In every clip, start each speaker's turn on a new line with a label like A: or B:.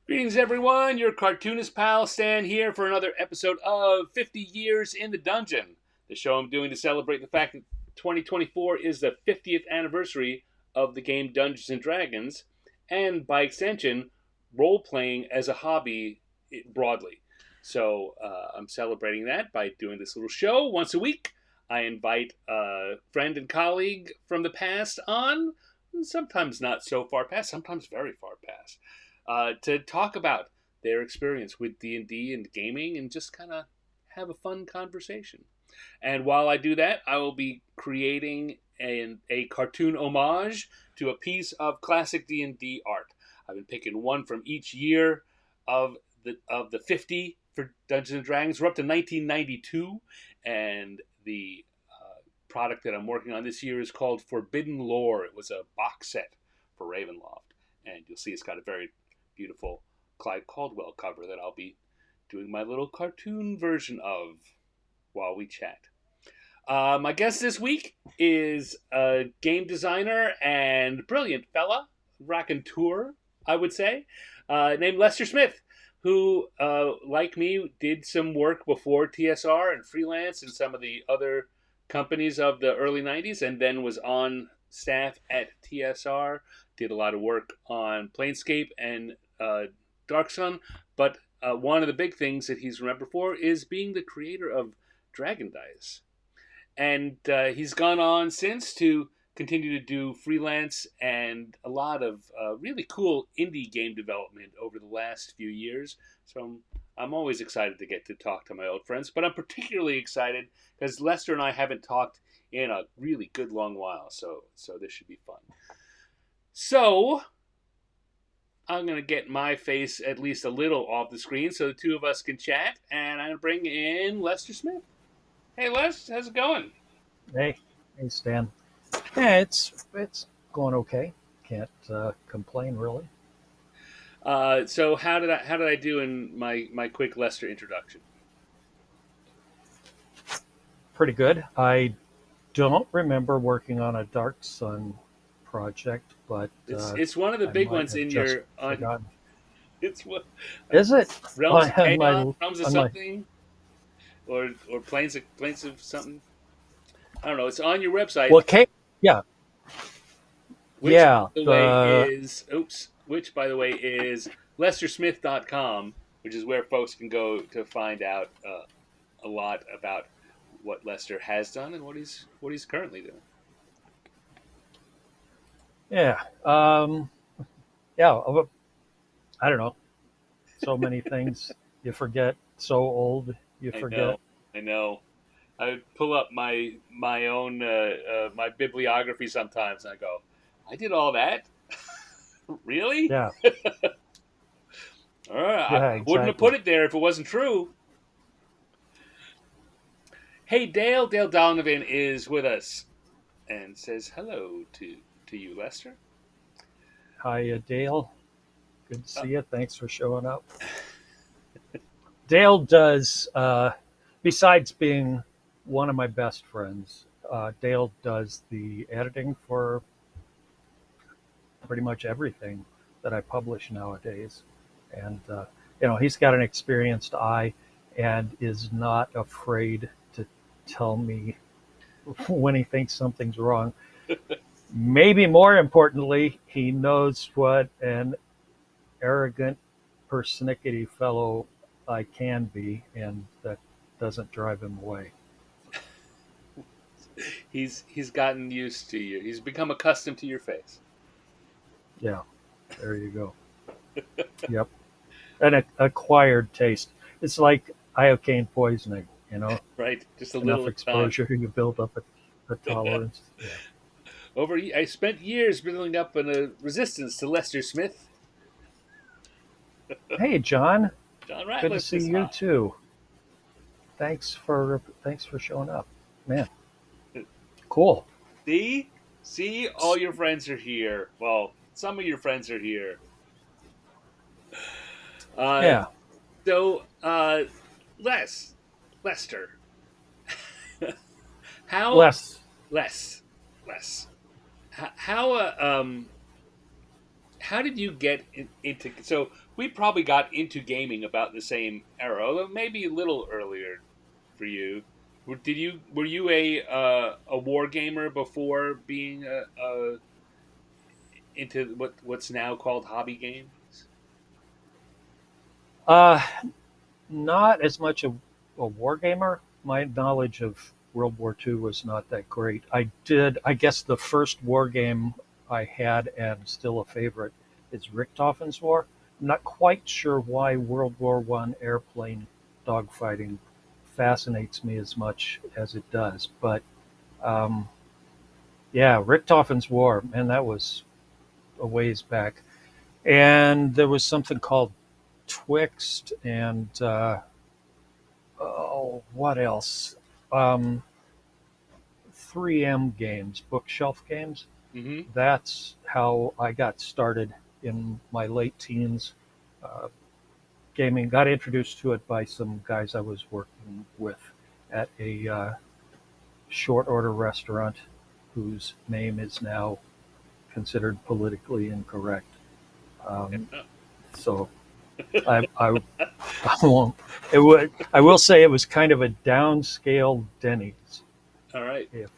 A: Greetings, everyone. Your cartoonist pal Stan here for another episode of 50 Years in the Dungeon, the show I'm doing to celebrate the fact that 2024 is the 50th anniversary of the game Dungeons and Dragons, and by extension, role playing as a hobby broadly. So I'm celebrating that by doing this little show once a week. I invite a friend and colleague from the past on, sometimes not so far past, sometimes very far past, to talk about their experience with D&D and gaming and just kind of have a fun conversation. And while I do that, I will be creating a cartoon homage to a piece of classic D&D art. I've been picking one from each year of the 50 for Dungeons and Dragons. We're up to 1992, and the product that I'm working on this year is called Forbidden Lore. It was a box set for Ravenloft, and you'll see it's got a very beautiful Clyde Caldwell cover that I'll be doing my little cartoon version of while we chat. My guest this week is a game designer and brilliant fella, raconteur, I would say, named Lester Smith, who, like me, did some work before TSR and freelance and some of the other companies of the early 90s, and then was on staff at TSR, did a lot of work on Planescape and Dark Sun, but one of the big things that he's remembered for is being the creator of Dragon Dice. And he's gone on since to continue to do freelance and a lot of really cool indie game development over the last few years. So I'm always excited to get to talk to my old friends, but I'm particularly excited because Lester and I haven't talked in a really good long while. So this should be fun. So I'm going to get my face at least a little off the screen so the two of us can chat, and I'm going to bring in Lester Smith. Hey, Les, how's it going?
B: Hey, Stan. Yeah, it's going okay. Can't complain really.
A: So how did I do in my quick Lester introduction?
B: Pretty good. I don't remember working on a Dark Sun project, but
A: It's one of the
B: I
A: big
B: might
A: ones
B: have
A: in
B: just
A: your on.
B: forgotten.
A: It's what
B: Is it
A: realms of
B: on
A: chaos,
B: my
A: realms of
B: on my?
A: something, or planes of something. I don't know. It's on your website,
B: Well, yeah,
A: which
B: yeah.
A: by the way
B: The
A: is which by the way is lestersmith.com, which is where folks can go to find out a lot about what Lester has done and what he's currently doing.
B: yeah, yeah. I don't know. So many things you forget. So old you
A: I know,
B: forget.
A: I know. I pull up my own my bibliography sometimes, and I go, I did all that, really?
B: Yeah,
A: I
B: yeah,
A: wouldn't have put
B: exactly.
A: it there if it wasn't true. Hey, Dale Donovan is with us and says hello to you, Lester.
B: Hi, Dale. Good to
A: Uh,
B: see you. Thanks for showing up. Dale does, besides being one of my best friends, Dale does the editing for pretty much everything that I publish nowadays. And, he's got an experienced eye and is not afraid to tell me when he thinks something's wrong. Maybe more importantly, he knows what an arrogant, persnickety fellow I can be, and that doesn't drive him away.
A: he's gotten used to you. He's become accustomed to your face,
B: Yeah, there you go. Yep, an acquired taste. It's like iocane poisoning.
A: right? Just a
B: Enough
A: little at a time.
B: exposure, you build up a tolerance. Yeah.
A: I spent years building up a resistance to Lester Smith.
B: Hey, John.
A: John
B: Good to
A: Ratliff
B: see
A: is
B: you
A: hi.
B: too. Thanks for showing up, man. Cool.
A: See, all your friends are here. Well, some of your friends are here. Uh,
B: Yeah,
A: so, Les, Lester, how
B: less.
A: Les, Les, how how did you get into? So we probably got into gaming about the same era, although maybe a little earlier for you. Were you a war gamer before being into what's now called hobby games?
B: Uh, Not as much a war gamer. My knowledge of World War II was not that great. I guess the first war game I had and still a favorite is Richthofen's War. I'm not quite sure why World War One airplane dogfighting fascinates me as much as it does, but um, yeah, Richthofen's War, man, that was a ways back. And there was something called Twixt and oh, what else? Um, 3M games, bookshelf games.
A: Mm-hmm.
B: That's how I got started in my late teens. Uh, Gaming, got introduced to it by some guys I was working with at a short order restaurant whose name is now considered politically incorrect. Um, so I I won't. It would. I will say it was kind of a downscaled Denny's.
A: All right.
B: If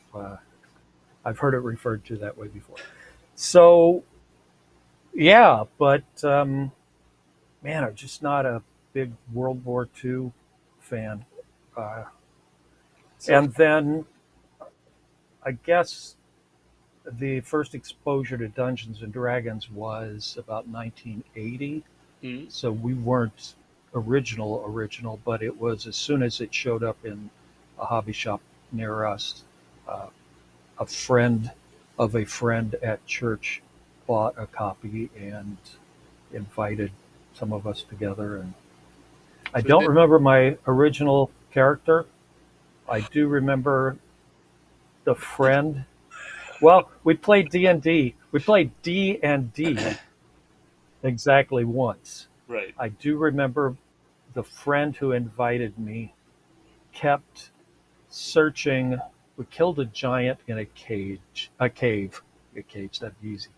B: I've heard it referred to that way before. So yeah, but man, I'm just not a big World War II fan. Uh,
A: So
B: and then I guess the first exposure to Dungeons and Dragons was about 1980.
A: mm,
B: So we weren't original, but it was as soon as it showed up in a hobby shop near us. Uh, a friend of a friend at church bought a copy and invited some of us together. And I
A: so
B: don't remember my original character. I do remember the friend. Well, we played D&D. We played D&D exactly once.
A: right.
B: I do remember the friend who invited me kept searching. We killed a giant in a cage. That'd be easy.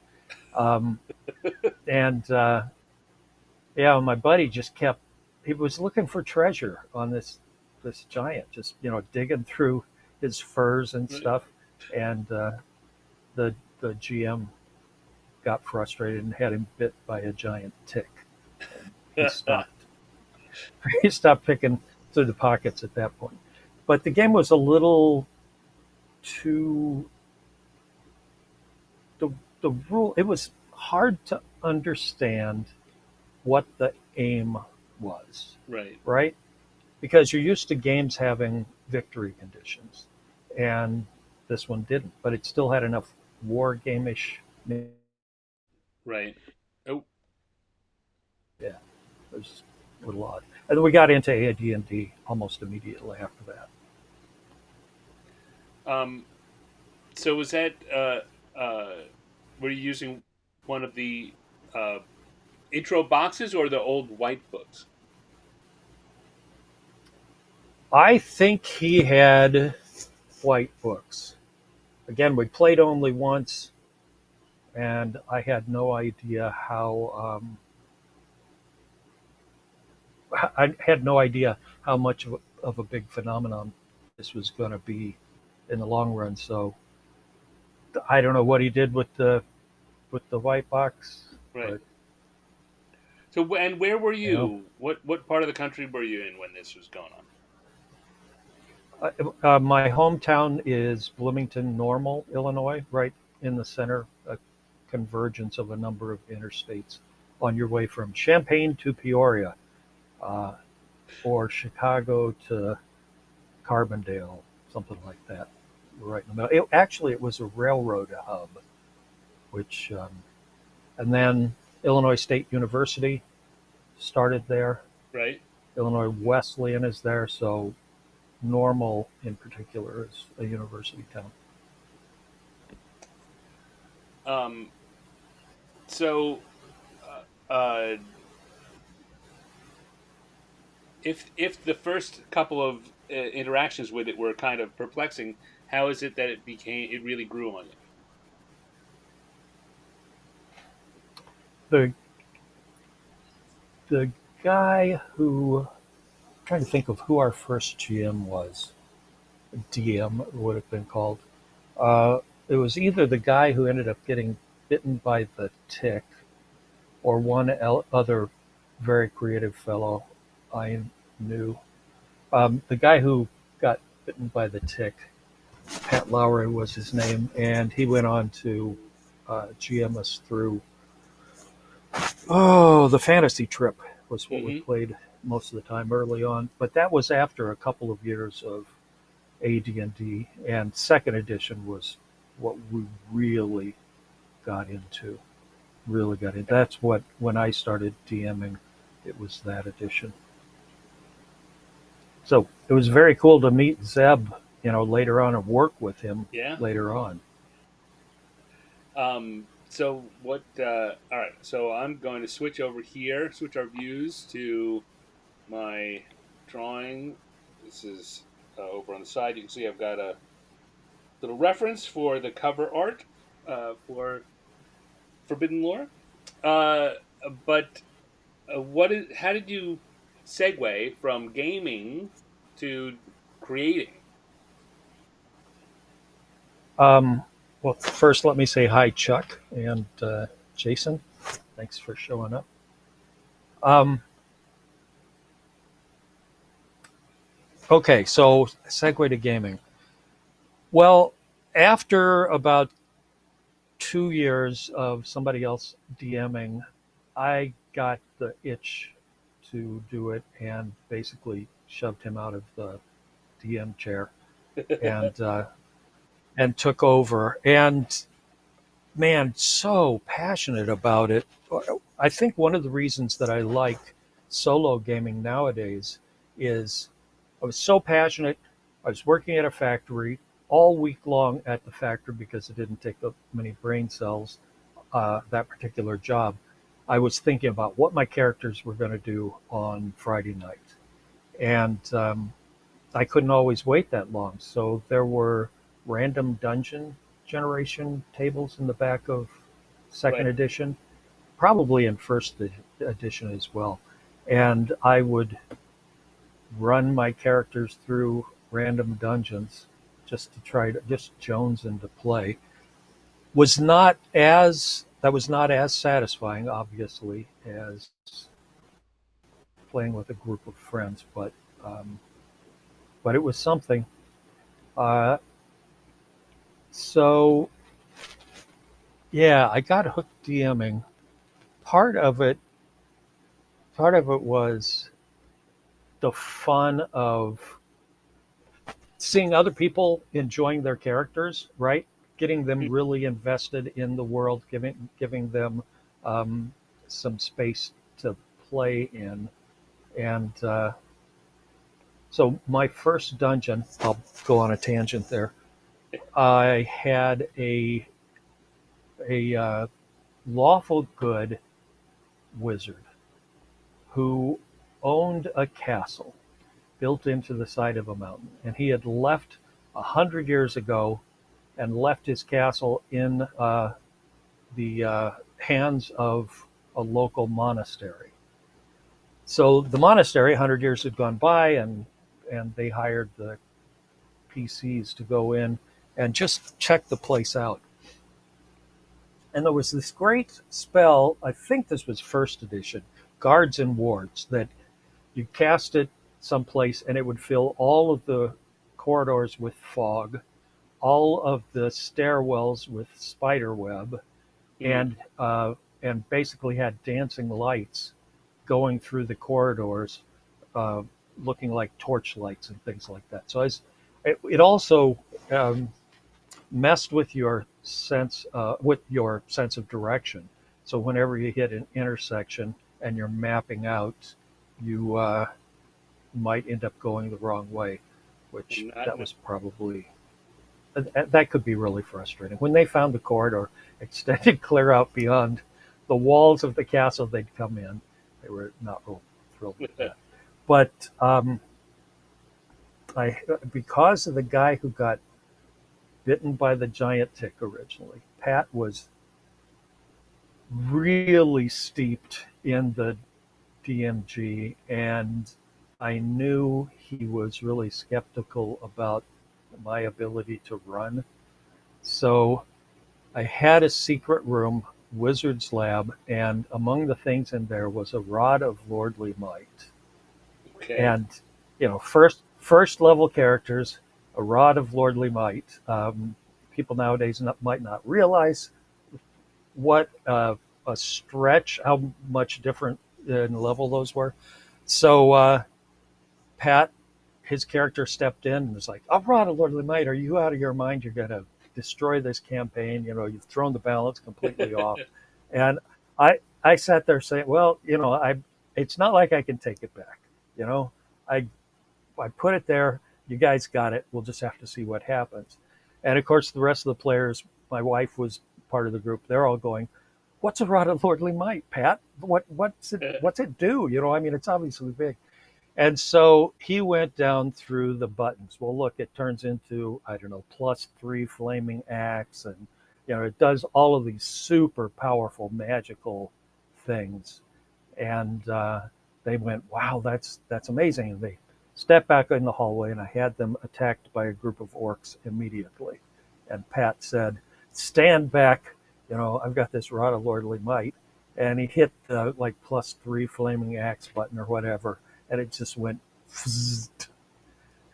B: Um, and yeah, my buddy just kept. He was looking for treasure on this giant, just digging through his furs and
A: Right.
B: stuff. And the the GM got frustrated and had him bit by a giant tick, and he stopped. He stopped picking through the pockets at that point. But the game was a little too the the rule. It was hard to understand what the aim was,
A: Right.
B: right? Because you're used to games having victory conditions, and this one didn't. But it still had enough war game-ish. Yeah,
A: Right. Oh.
B: it was a little odd. And then we got into AD&D almost immediately after that.
A: Um. So was that were you using one of the uh intro boxes or the old white books?
B: I think he had white books. Again, we played only once, and I had no idea I had no idea how much of a big phenomenon this was going to be in the long run. So I don't know what he did with the white box,
A: Right.
B: but
A: So and where were
B: you know,
A: you? What part of the country were you in when this was going on?
B: my hometown is Bloomington Normal, Illinois, right in the center, a convergence of a number of interstates on your way from Champaign to Peoria, uh, or Chicago to Carbondale, something like that. Right in the middle. Actually, it was a railroad hub, which, and then Illinois State University started there.
A: Right.
B: Illinois Wesleyan is there, so Normal in particular is a university town.
A: Um. So, if the first couple of interactions with it were kind of perplexing, how is it that it really grew on you?
B: the the guy who I'm trying to think of who our first GM was. DM would have been called. Uh, it was either the guy who ended up getting bitten by the tick, or one other very creative fellow I knew. The guy who got bitten by the tick, Pat Lowry was his name, and he went on to GM us through. Oh, the Fantasy Trip was what we
A: Hmm.
B: played most of the time early on, but that was after a couple of years of AD&D, and second edition was what we really got into. Really got into. That's what when I started DMing, it was that edition. So it was very cool to meet Zeb, later on and work with him
A: Yeah.
B: later on.
A: So what? All right. So I'm going to switch over here, switch our views to my drawing. This is over on the side. You can see I've got a little reference for the cover art for Forbidden Lore. Uh, but what is? How did you segue from gaming to creating?
B: Um, well, first, let me say hi, Chuck and Jason. Thanks for showing up. Um, okay, so segue to gaming. Well, after about 2 years of somebody else DMing, I got the itch to do it and basically shoved him out of the DM chair and took over. And man, so passionate about it. I think one of the reasons that I like solo gaming nowadays is I was so passionate. I was working at a factory all week long at the factory because it didn't take up many brain cells, that particular job. I was thinking about what my characters were going to do on Friday night. And I couldn't always wait that long. So there were random dungeon generation tables in the back of second
A: Right.
B: edition, probably in first edition as well. And I would run my characters through random dungeons just to try to just Jones into play. Was not as satisfying, obviously, as playing with a group of friends, um, but it was something. Uh, so yeah, I got hooked DMing. Part of it, part of it was the fun of seeing other people enjoying their characters, right? Getting them really invested in the world, giving them um, some space to play in, and so my first dungeon, I'll go on a tangent there. I had a lawful good wizard who owned a castle built into the side of a mountain, and he had left 100 years ago and left his castle in the hands of a local monastery. So the monastery, 100 years had gone by, and they hired the PCs to go in and just check the place out. And there was this great spell, I think this was first edition, Guards and Wards, that you cast it someplace and it would fill all of the corridors with fog, all of the stairwells with spider web,
A: Mm-hmm.
B: and basically had dancing lights going through the corridors, uh, looking like torch lights and things like that. So it also um, messed with your sense of direction. So whenever you hit an intersection and you're mapping out, you might end up going the wrong way, which
A: And not,
B: that was probably that could be really frustrating. When they found the corridor extended clear out beyond the walls of the castle they'd come in, they were not real thrilled with that. But I, because of the guy who got bitten by the giant tick originally, Pat was really steeped in the DMG, and I knew he was really skeptical about my ability to run. So I had a secret room, Wizard's Lab, and among the things in there was a rod of lordly might.
A: Okay.
B: And first level characters, a rod of lordly might. People nowadays might not realize what a stretch, how much different in level those were. So Pat, his character stepped in and was like, "Oh, Rod of Lordly Might, are you out of your mind? You're going to destroy this campaign. You've thrown the balance completely off." And I sat there saying, "Well, it's not like I can take it back. You know, I I put it there. You guys got it. We'll just have to see what happens." And of course, the rest of the players, my wife was part of the group. They're all going, "What's a rod of lordly might, Pat? What's it do? I mean, it's obviously big." And so he went down through the buttons. Well, look, it turns into, I don't know, +3 flaming axe, and it does all of these super powerful magical things. And they went, "Wow, that's amazing!" And they stepped back in the hallway, and I had them attacked by a group of orcs immediately. And Pat said, "Stand back! I've got this rod of lordly might." And he hit the like +3 flaming axe button or whatever, and it just went fzzzt,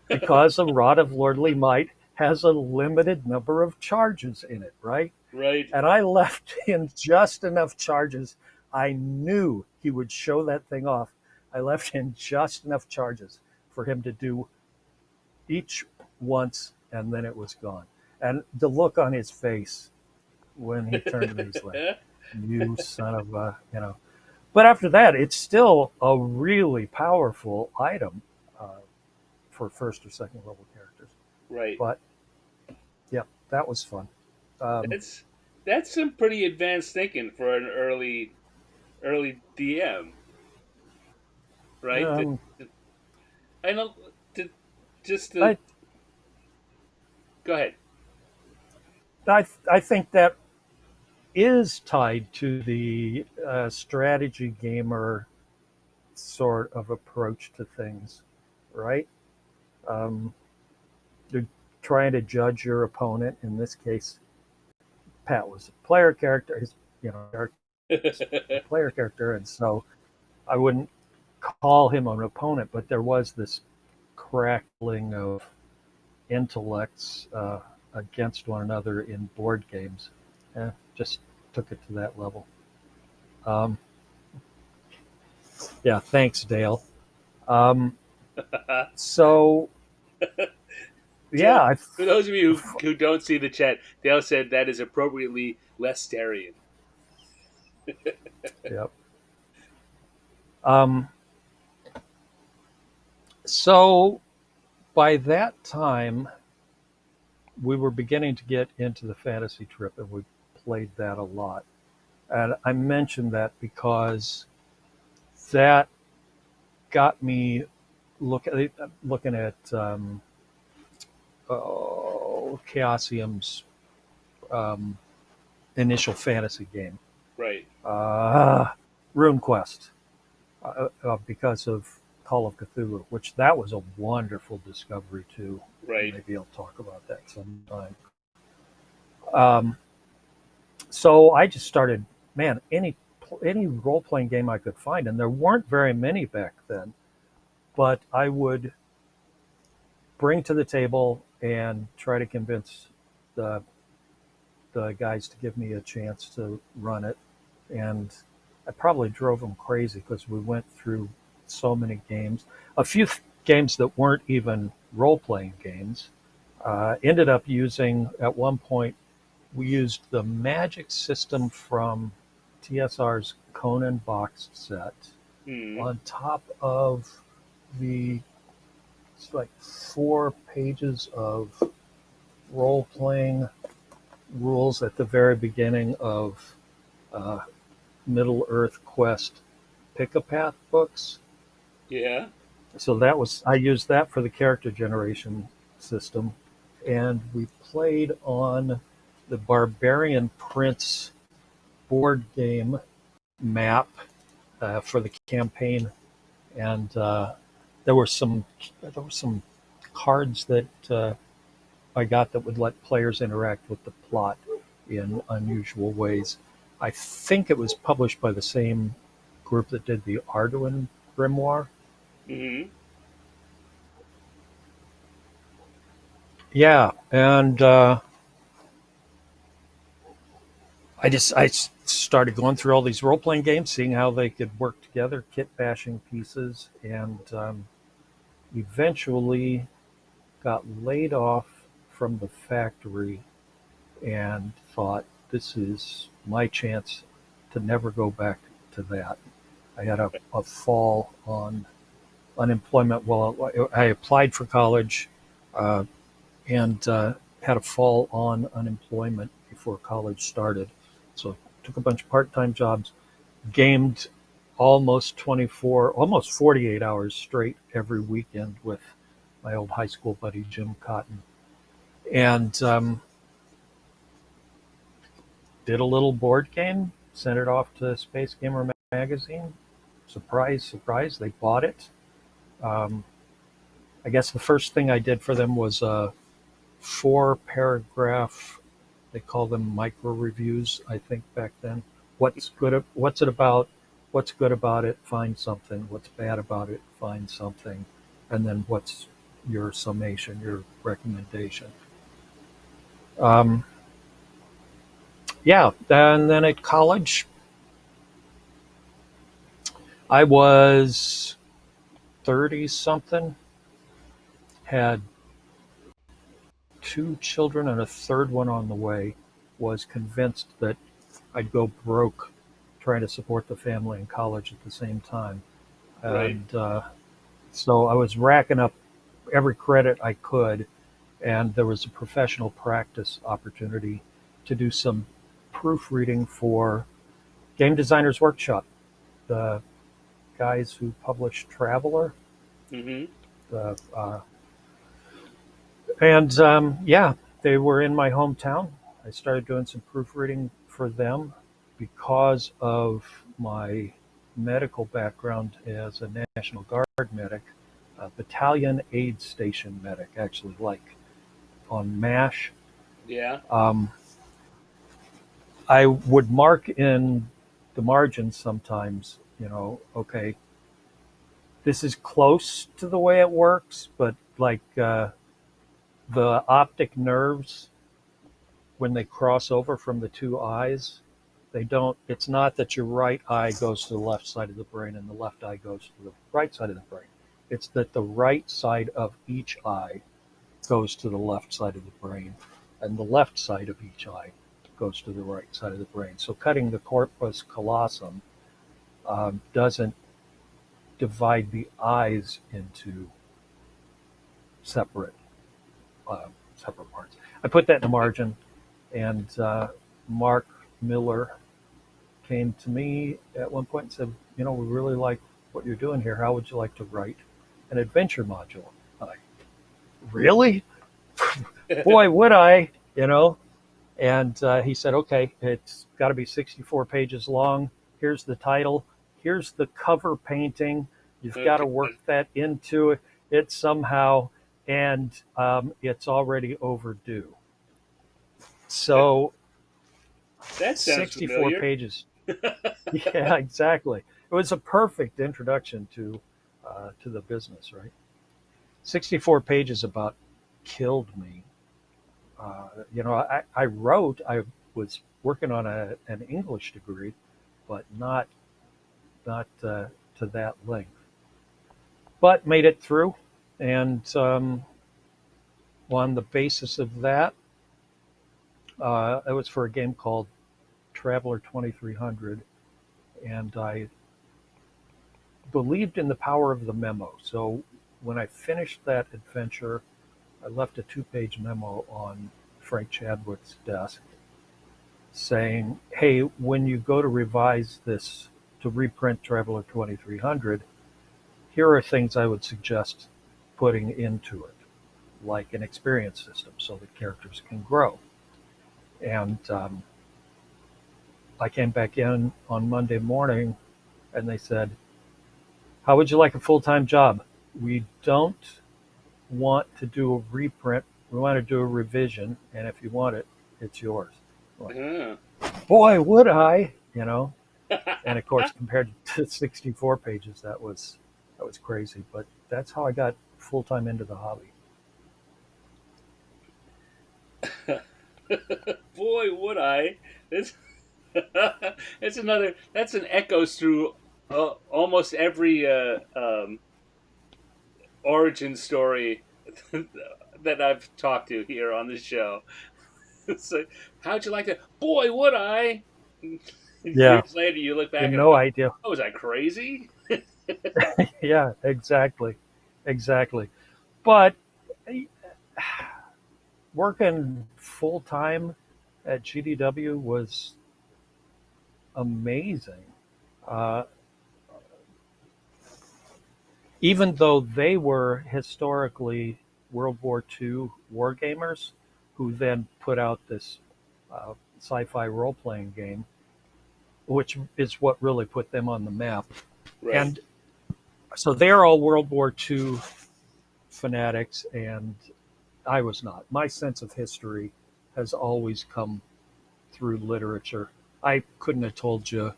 B: because a rod of lordly might has a limited number of charges in it, right?
A: Right.
B: And I left in just enough charges. I knew he would show that thing off. I left in just enough charges for him to do each once, and then it was gone. And the look on his face when he turned to me, he's like, "You son of a." But after that, it's still a really powerful item for first or second level characters.
A: Right.
B: But yeah, that was fun. Um,
A: That's some pretty advanced thinking for an early DM, right?
B: um,
A: I know. To, just to
B: I,
A: Go ahead.
B: I think that is tied to the strategy gamer sort of approach to things, right? Um, you're trying to judge your opponent. In this case, Pat was a player character. His a player character, and so I wouldn't call him an opponent, but there was this crackling of intellects against one another in board games. Just took it to that level. Um, yeah, thanks, Dale. Um, so
A: Dale,
B: yeah,
A: for those of you who don't see the chat, Dale said that is appropriately Lesterian.
B: yep. Um, so by that time, we were beginning to get into the fantasy trip, and we played that a lot. And I mentioned that because that got me looking at Chaosium's um, initial fantasy game,
A: Right.
B: uh, RuneQuest, because of Call of Cthulhu, which that was a wonderful discovery too.
A: Right.
B: Maybe I'll talk about that sometime. Um, so I just started, man, any role playing game I could find, and there weren't very many back then. But I would bring to the table and try to convince the the guys to give me a chance to run it, and I probably drove them crazy because we went through so many games, a few games that weren't even role playing games. Ended up using at one point we used the magic system from TSR's Conan boxed set
A: Hmm.
B: on top of the it's like 4 pages of role playing rules at the very beginning of uh, Middle Earth Quest Pick a Path books.
A: Yeah.
B: So I used that for the character generation system, and we played on the Barbarian Prince board game map for the campaign, and there were some cards that I got that would let players interact with the plot in unusual ways. I think it was published by the same group that did the Arduin Grimoire.
A: Mm-hmm.
B: Yeah, and I started going through all these role playing games, seeing how they could work together, kit bashing pieces, and eventually got laid off from the factory and thought this is my chance to never go back to that. I had a fall on unemployment. Well, I applied for college uh, and had a fall on unemployment before college started. So took a bunch of part-time jobs, gamed almost 24, almost 48 hours straight every weekend with my old high school buddy Jim Cotton, and did a little board game, sent it off to Space Gamer magazine. Surprise, surprise, they bought it. Um, I guess the first thing I did for them was a 4 paragraph. They call them micro reviews. I think back then. What's good? What's it about? What's good about it? Find something. What's bad about it? Find something. And then what's your summation? Your recommendation? Um, yeah. And then at college, I was 30 something. Had 2 children and a third one on the way. Was convinced that I'd go broke trying to support the family in college at the same time.
A: Right.
B: And so I was racking up every credit I could, and there was a professional practice opportunity to do some proofreading for Game Designers Workshop, the guys who published Traveler.
A: Mm-hmm.
B: The, and yeah, they were in my hometown. I started doing some proofreading for them because of my medical background as a National Guard medic, a battalion aid station medic, actually, like on MASH.
A: Yeah.
B: Um, I would mark in the margins sometimes, okay, this is close to the way it works, but like the optic nerves, when they cross over from the two eyes, they don't, it's not that your right eye goes to the left side of the brain and the left eye goes to the right side of the brain. It's that the right side of each eye goes to the left side of the brain, and the left side of each eye goes to the right side of the brain. So cutting the corpus callosum doesn't divide the eyes into separate uh, separate parts. I put that in the margin, and Mark Miller came to me at one point and said, we really like what you're doing here. How would you like to write an adventure module? I'm like, really? Boy, would I, And he said, okay, it's got to be 64 pages long. Here's the title. Here's the cover painting. You've got to
A: Okay.
B: work that into it somehow, and it's already overdue.
A: That,
B: So
A: that sounds
B: 64
A: familiar.
B: pages. Yeah, exactly. It was a perfect introduction to the business, right? 64 pages about killed me. I was working on an English degree, but not to that length. But made it through, and on the basis of that, it was for a game called Traveler 2300, and I believed in the power of the memo. So when I finished that adventure, I left a 2-page memo on Frank Chadwick's desk saying, hey, when you go to revise this to reprint Traveler 2300, here are things I would suggest putting into it, like an experience system so that characters can grow. And I came back in on Monday morning and they said, "How would you like a full time job? We don't want to do a reprint. We want to do a revision. And if you want it, it's yours." I'm like,
A: Uh-huh.
B: boy, would I, you know? And of course, compared to 64 pages, that was crazy. But that's how I got full time into the hobby.
A: Boy, would I. That's, that's another. That's an echoes through almost every origin story that I've talked to here on the show. It's like, how'd you like that? Boy, would I.
B: Yeah,
A: Years later, you look
B: you
A: back
B: have
A: and
B: no
A: go,
B: idea.
A: "Oh, was I crazy?"
B: Yeah, exactly, exactly. But working full time at GDW was amazing. Uh, Even though they were historically World War II wargamers who then put out this sci-fi role-playing game, which is what really put them on the map.
A: Right.
B: And so they're all World War II fanatics, and I was not. My sense of history has always come through literature. I couldn't have told you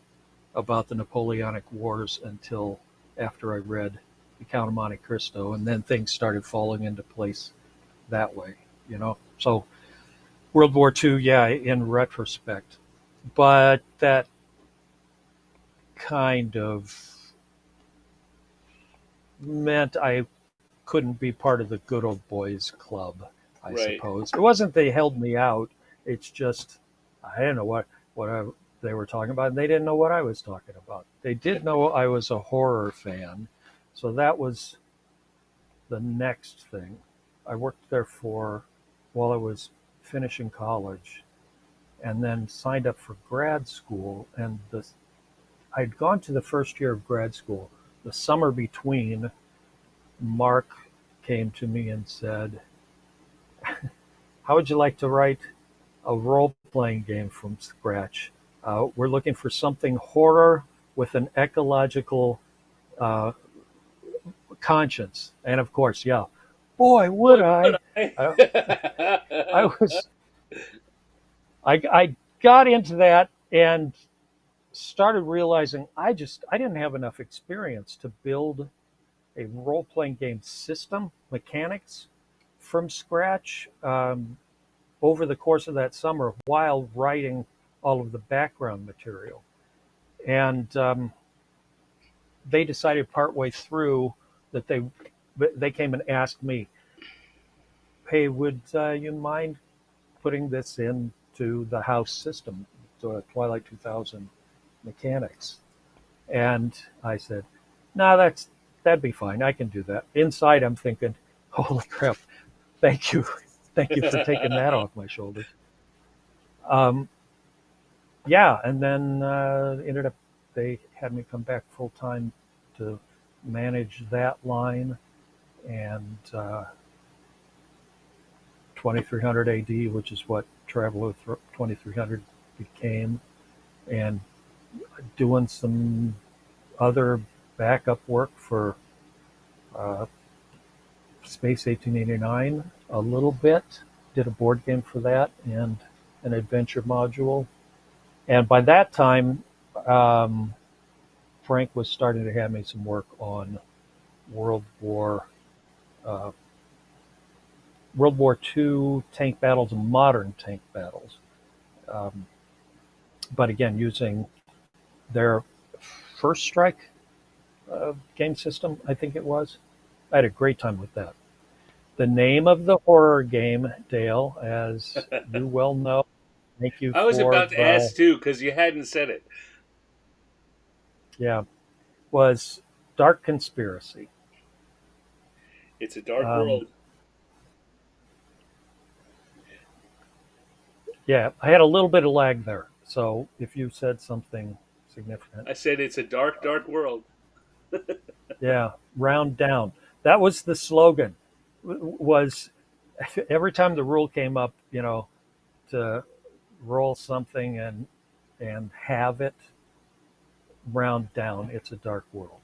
B: about the Napoleonic Wars until after I read The Count of Monte Cristo, and then things started falling into place that way, you know. So World War II, yeah, in retrospect, but that kind of meant I couldn't be part of the good old boys club, I
A: Right.
B: suppose. It wasn't they held me out. It's just I didn't know what they were talking about, and they didn't know what I was talking about. They did know I was a horror fan, so that was the next thing. I worked there for while I was finishing college, and then signed up for grad school. And I'd gone to the first year of grad school. The summer between, Mark came to me and said, "How would you like to write a role playing game from scratch? We're looking for something horror with an ecological uh, conscience." And of course, yeah, boy, would
A: Boy, would
B: I. I, I
A: I.
B: was, I got into that and started realizing I didn't have enough experience to build a role playing game system mechanics from scratch over the course of that summer while writing all of the background material. And they decided partway through that they came and asked me, "Hey, would you mind putting this into the house system, to Twilight 2000 mechanics?" And I said, "No, that'd be fine. I can do that." Inside, I'm thinking, "Holy crap! Thank you, thank you for taking that off my shoulders." Um, yeah, and then ended up they had me come back full time to manage that line and 2300 AD, which is what Traveler 2300 became, and doing some other backup work for uh, Space 1889 a little bit. Did a board game for that and an adventure module. And by that time, um, Frank was starting to have me some work on World War uh, World War II tank battles and modern tank battles. Um, but again, using their First Strike game system, I think it was. I had a great time with that. The name of the horror game, Dale, as you well know, thank you
A: I was
B: for
A: about to
B: the
A: ask too because you hadn't said it.
B: yeah, was Dark Conspiracy.
A: It's a dark
B: Um,
A: world.
B: yeah, I had a little bit of lag there. So if you said something significant,
A: I said it's a dark, dark world.
B: yeah, round down. That was the slogan. Was every time the rule came up, to roll something, and and have it round down. It's a dark world.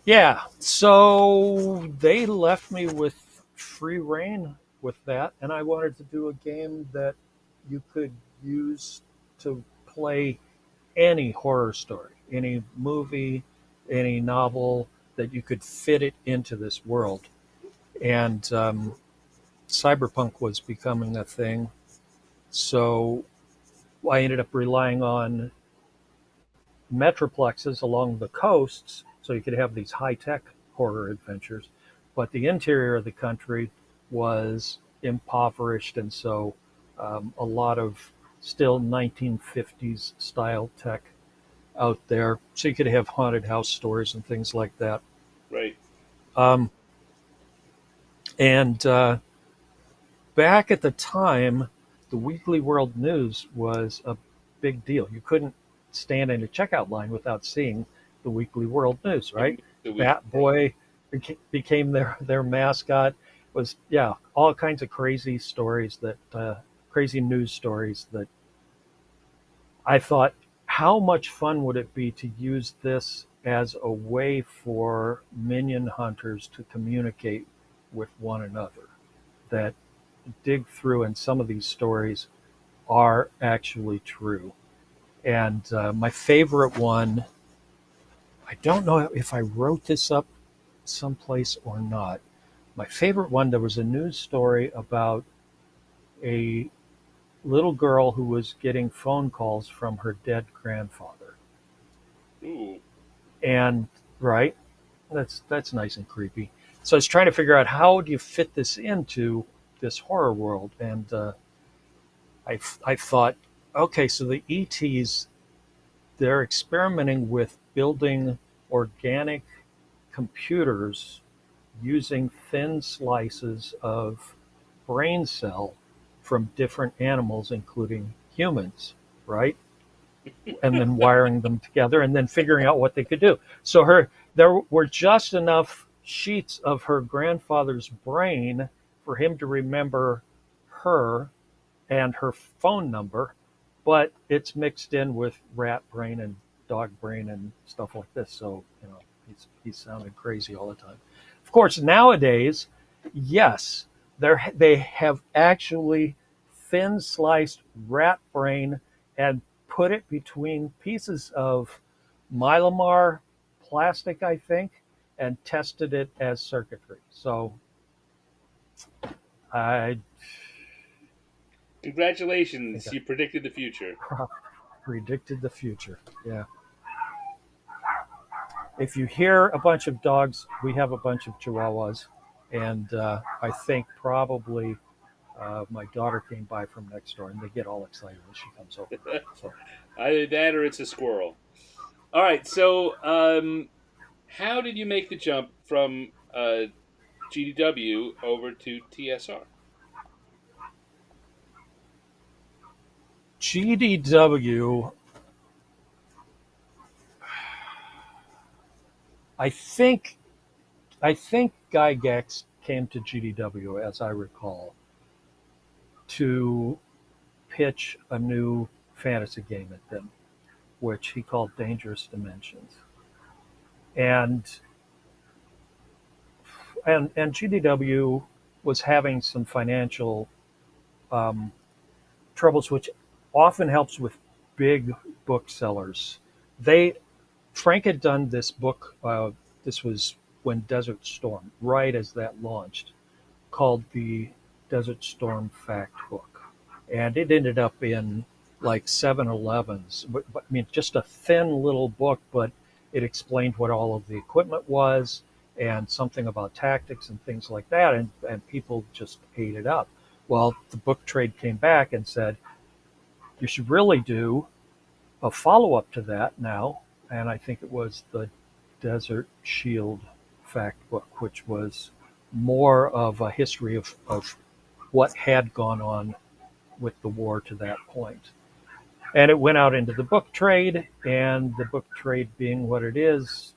B: Yeah, so they left me with free reign with that, and I wanted to do a game that you could use to play any horror story, any movie, any novel, that you could fit it into this world. And cyberpunk was becoming a thing, so I ended up relying on metroplexes along the coasts so you could have these high tech horror adventures. But the interior of the country was impoverished, and so a lot of still 1950s style tech out there. So you could have haunted house stories and things like that.
A: Right.
B: Um, and back at the time, the Weekly World News was a big deal. You couldn't stand in a checkout line without seeing the Weekly World News, right?
A: The week.
B: Bat Boy became their mascot. Was, yeah, all kinds of crazy stories that crazy news stories that I thought, how much fun would it be to use this as a way for minion hunters to communicate with one another? That dig through, and some of these stories are actually true. And my favorite one, I don't know if I wrote this up someplace or not. My favorite one, there was a news story about a little girl who was getting phone calls from her dead grandfather.
A: Ooh.
B: And right, that's nice and creepy. So I was trying to figure out, how do you fit this into this horror world, and I thought, okay, so the ETs, they're experimenting with building organic computers using thin slices of brain cell from different animals, including humans, right? And then wiring them together and then figuring out what they could do. So there were just enough sheets of her grandfather's brain for him to remember her and her phone number, but it's mixed in with rat brain and dog brain and stuff like this. So, he's sounding crazy all the time. Of course, nowadays, yes, they have actually thin sliced rat brain and put it between pieces of mylar plastic, I think, and tested it as circuitry. So I think
A: Congratulations,
B: I
A: you predicted the future.
B: predicted the future. Yeah. If you hear a bunch of dogs, we have a bunch of Chihuahuas, and I think probably my daughter came by from next door, and they get all excited when she comes over. So
A: Either that or it's a squirrel. All right. So, how did you make the jump from GDW over to TSR?
B: GDW, I think Guy Gex came to GDW, as I recall, to pitch a new fantasy game at them, which he called Dangerous Dimensions. And and GDW was having some financial um, troubles, which often helps with big booksellers. They Frank had done this book. This was when Desert Storm, right as that launched, called the Desert Storm Fact Book, and it ended up in like 7-Elevens. But I mean, just a thin little book, but it explained what all of the equipment was and something about tactics and things like that, and people just ate it up. Well, the book trade came back and said, you should really do a follow up to that now. And I think it was the Desert Shield Fact Book, which was more of a history of what had gone on with the war to that point. And it went out into the book trade, and the book trade being what it is,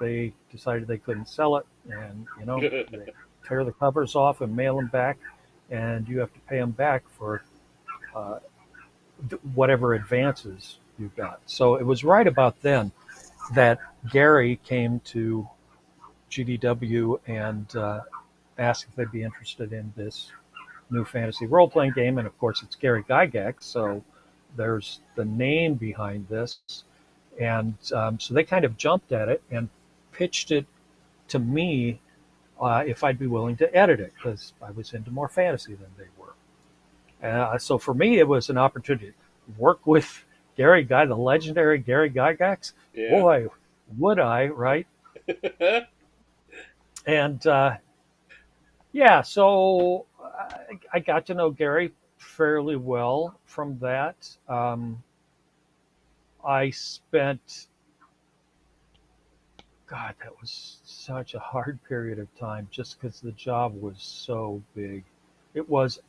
B: they decided they couldn't sell it, and they tear the covers off and mail them back, and you have to pay them back for whatever advances you got. So it was right about then that Gary came to GDW and asked if they'd be interested in this new fantasy role playing game. And of course, it's Gary Gygax, so there's the name behind this. And so they kind of jumped at it and pitched it to me if I'd be willing to edit it because I was into more fantasy than they were. So for me, it was an opportunity to work with the legendary Gary Gygax.
A: Yeah.
B: Boy, would I, right? And yeah, so I got to know Gary fairly well from that. I spent, God, that was such a hard period of time just because the job was so big. It was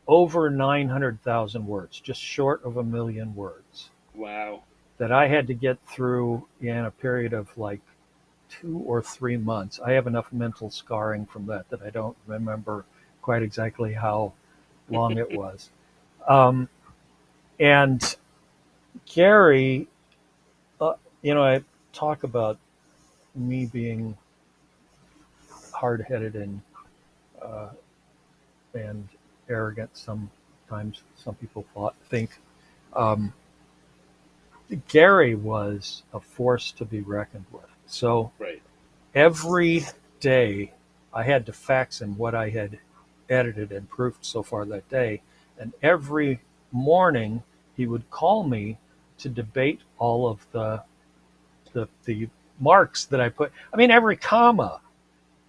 B: over 900,000 words, just short of a million words
A: Wow.
B: that I had to get through in a period of like 2 or 3 months. I have enough mental scarring from that I don't remember quite exactly how long it was. Um, and Gary, I talk about me being hard-headed uh, and arrogant. Sometimes some people think um, Gary was a force to be reckoned with. So
A: Right.
B: every day I had to fax him what I had edited and proofed so far that day. And every morning he would call me to debate all of the marks that I put. I mean, every comma.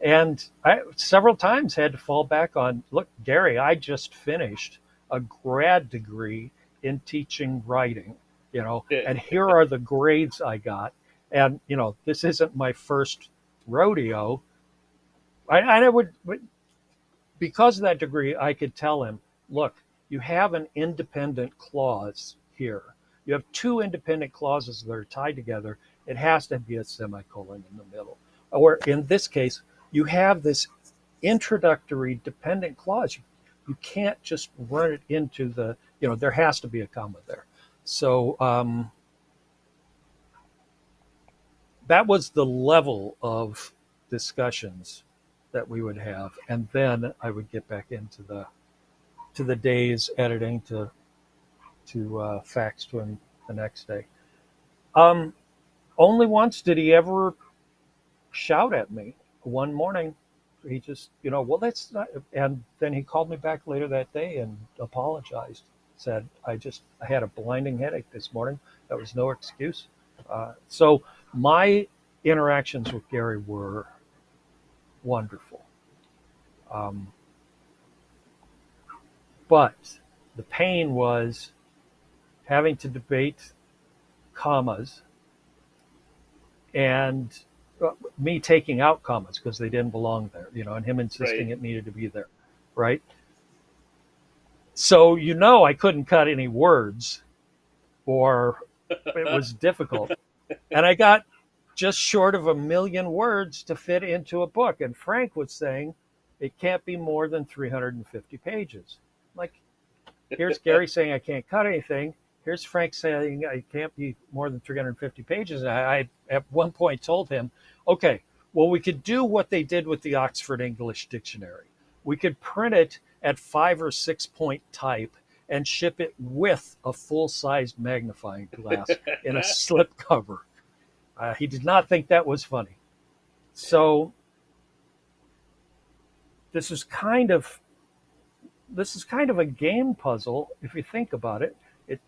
B: And I several times had to fall back on, look, Gary, I just finished a grad degree in teaching writing, and here are the grades I got. And, this isn't my first rodeo. I would, because of that degree, I could tell him, look, you have an independent clause here. You have two independent clauses that are tied together. It has to be a semicolon in the middle. Or in this case, you have this introductory dependent clause. You can't just run it into there has to be a comma there. So that was the level of discussions that we would have. And then I would get back into the day's editing to fax to him the next day. Um, Only once did he ever shout at me. One morning, he just, well, that's not. And then he called me back later that day and apologized. Said, I had a blinding headache this morning. That was no excuse. So my interactions with Gary were wonderful. Um, but the pain was having to debate commas and me taking out commas because they didn't belong there, and him insisting
A: Right.
B: it needed to be there, right? So, I couldn't cut any words or it was difficult. And I got just short of a million words to fit into a book. And Frank was saying it can't be more than 350 pages. Like, here's Gary saying I can't cut anything. Here's Frank saying I can't be more than 350 pages. And I at one point told him, okay, well, we could do what they did with the Oxford English Dictionary. We could print it at 5 or 6 point type and ship it with a full-sized magnifying glass in a slipcover. He did not think that was funny. So this is kind of a game puzzle if you think about it. It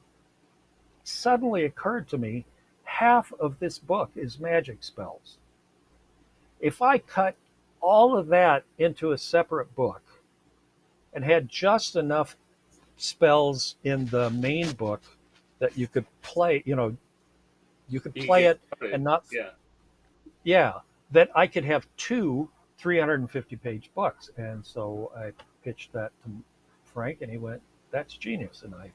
B: suddenly occurred to me half of this book is magic spells. If I cut all of that into a separate book and had just enough spells in the main book that you could play, you could
A: You can
B: play
A: get
B: it
A: started.
B: and not,
A: Yeah.
B: yeah, that I could have two 350-page books. And so I pitched that to Frank and he went, that's genius. And I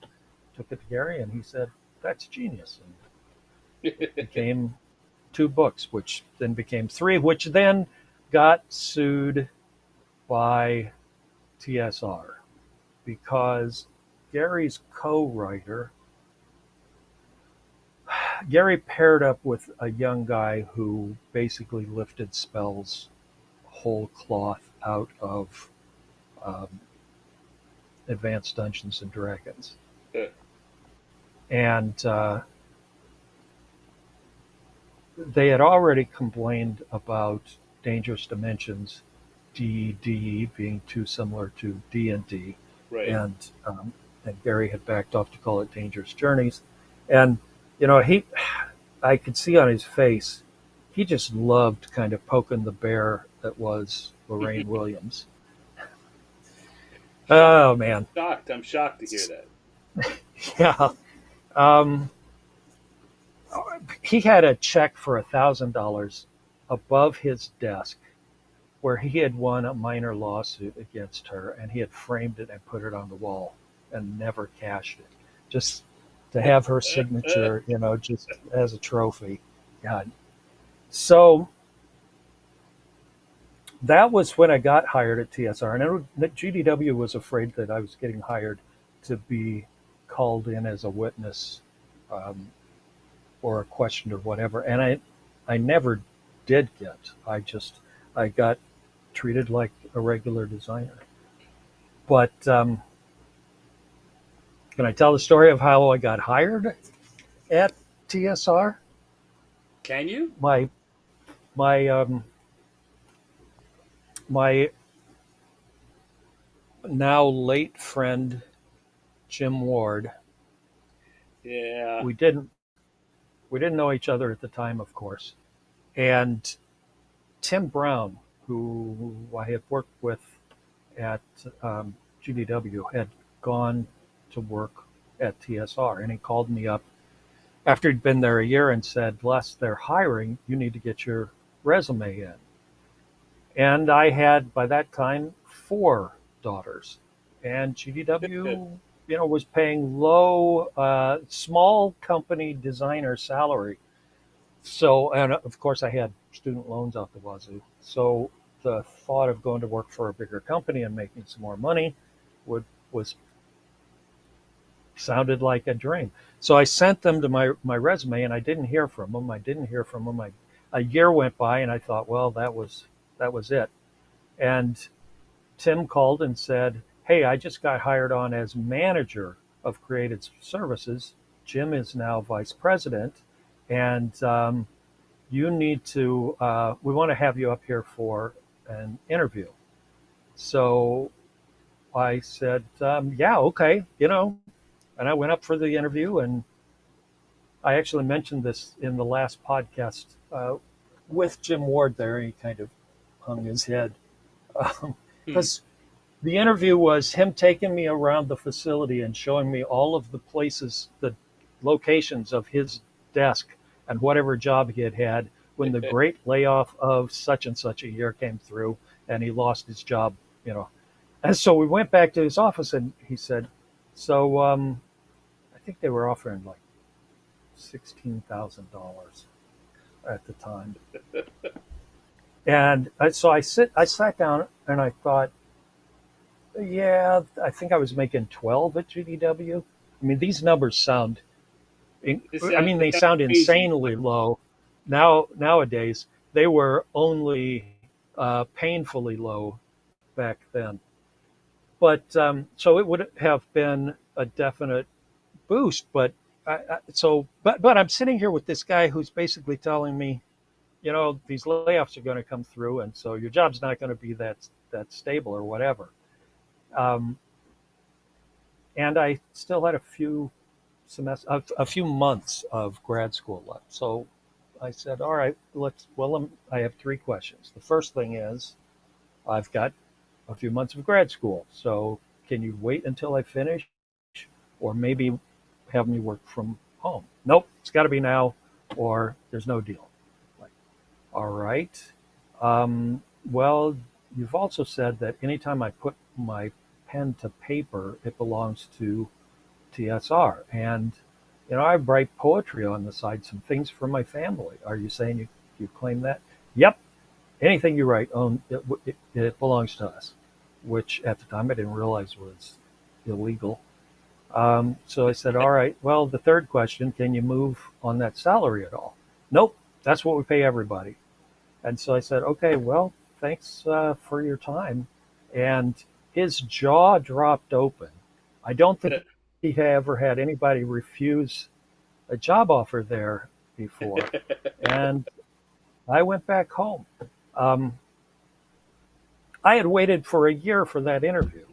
B: took it to Gary and he said, that's genius. And it became two books, which then became three, which then got sued by TSR because Gary's co-writer, Gary paired up with a young guy who basically lifted spells whole cloth out of um, Advanced Dungeons and Dragons,
A: Uh,
B: and they had already complained about Dangerous Dimensions D&D being too similar to D&D,
A: right.
B: and and Gary had backed off to call it Dangerous Journeys, and he, I could see on his face, he just loved kind of poking the bear that was Lorraine Williams. Oh man,
A: Shocked. I'm shocked to hear that.
B: yeah. Um, he had a check for $1,000 above his desk where he had won a minor lawsuit against her, and he had framed it and put it on the wall and never cashed it, just to have her signature, just as a trophy. God. So that was when I got hired at TSR, and GDW was afraid that I was getting hired to be called in as a witness, um, or a question or whatever, and I never did get. I got treated like a regular designer. But can I tell the story of how I got hired at TSR?
A: Can you?
B: My my my now late friend Jim Ward.
A: Yeah.
B: We didn't know each other at the time, of course. And Tim Brown, who I had worked with at GDW, had gone to work at TSR, and he called me up after he'd been there a year and said, Les, they're hiring. You need to get your resume in. And I had, by that time, four daughters. And GDW, was paying low, small company designer salary. So, and of course, I had student loans out the wazoo. So the thought of going to work for a bigger company and making some more money was sounded like a dream. So I sent them to my resume, and I didn't hear from them. I didn't hear from them. A year went by, and I thought, well, that was it. And Tim called and said, "Hey, I just got hired on as manager of creative services. Jim is now vice president, and you need to. We want to have you up here for an interview." So I said, "Yeah, okay," and I went up for the interview, and I actually mentioned this in the last podcast with Jim Ward there. He kind of hung his head
A: Hmm.
B: because the interview was him taking me around the facility and showing me all of the places, the locations of his desk and whatever job he had had when the great layoff of such and such a year came through and he lost his job. And so we went back to his office and he said, so I think they were offering like $16,000 at the time. And I sat down and I thought, yeah, I think I was making 12 at GDW. I mean, these numbers sound, they
A: It sounds
B: sound
A: crazy.
B: insanely low. Nowadays, they were only painfully low back then. But so it would have been a definite boost. But I'm sitting here with this guy who's basically telling me, these layoffs are going to come through, and so your job's not going to be that stable or whatever. Um, and I still had a few months of grad school left. So I said, all right, I have three questions. The first thing is, I've got a few months of grad school. So can you wait until I finish or maybe have me work from home? Nope, it's got to be now or there's no deal. Like, all right. Well, you've also said that anytime I put my pen to paper, it belongs to TSR. And, I write poetry on the side, some things for my family. Are you saying you claim that? Yep. Anything you write, it belongs to us, which at the time I didn't realize was illegal. So I said, all right, well, the third question, can you move on that salary at all? Nope, that's what we pay everybody. And so I said, okay, well, thanks for your time. And his jaw dropped open. I don't think he ever had anybody refuse a job offer there before. And I went back home. Um, I had waited for a year for that interview.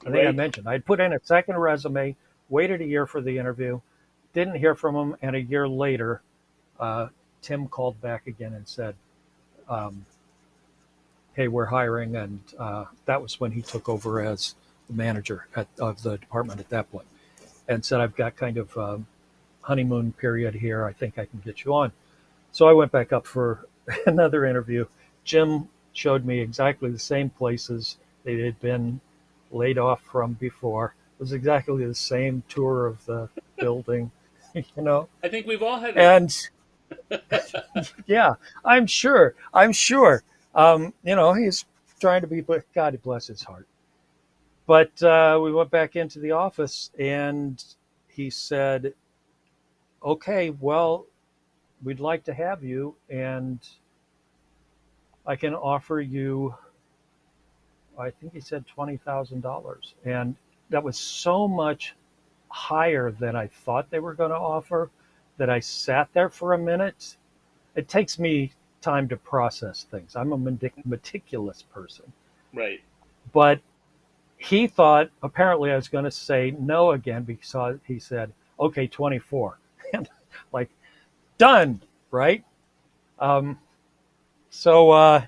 B: I think I
A: Right.
B: mentioned I'd put in a second resume, waited a year for the interview, didn't hear from him, and a year later, uh, Tim called back again and said, um, "Hey, we're hiring," and that was when he took over as the manager of the department at that point, and said, "I've got kind of honeymoon period here. I think I can get you on." So I went back up for another interview. Jim showed me exactly the same places they had been laid off from before. It was exactly the same tour of the building, you know.
A: I think we've all had that.
B: And yeah, I'm sure. I'm sure. He's trying to be, but God bless his heart. But we went back into the office, and he said, "Okay, well, we'd like to have you, and I can offer you." I think he said $20,000, and that was so much higher than I thought they were going to offer that I sat there for a minute. It takes me time to process things. I'm a meticulous person,
A: Right.
B: but he thought apparently I was going to say no again because he said, "Okay, 24," and like done, right? Um, so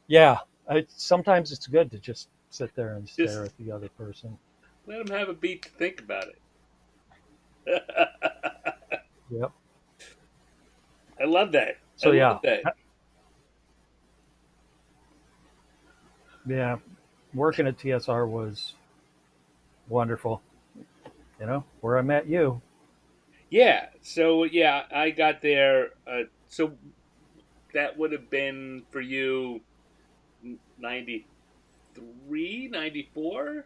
B: yeah, sometimes it's good to just sit there and stare
A: Just
B: at the other person.
A: let them have a beat to think about it.
B: Yep.
A: I love that. I
B: So
A: love
B: yeah,
A: that.
B: yeah, working at TSR was wonderful. Where I met you.
A: Yeah. So yeah, I got there. So that would have been for you 93, 94.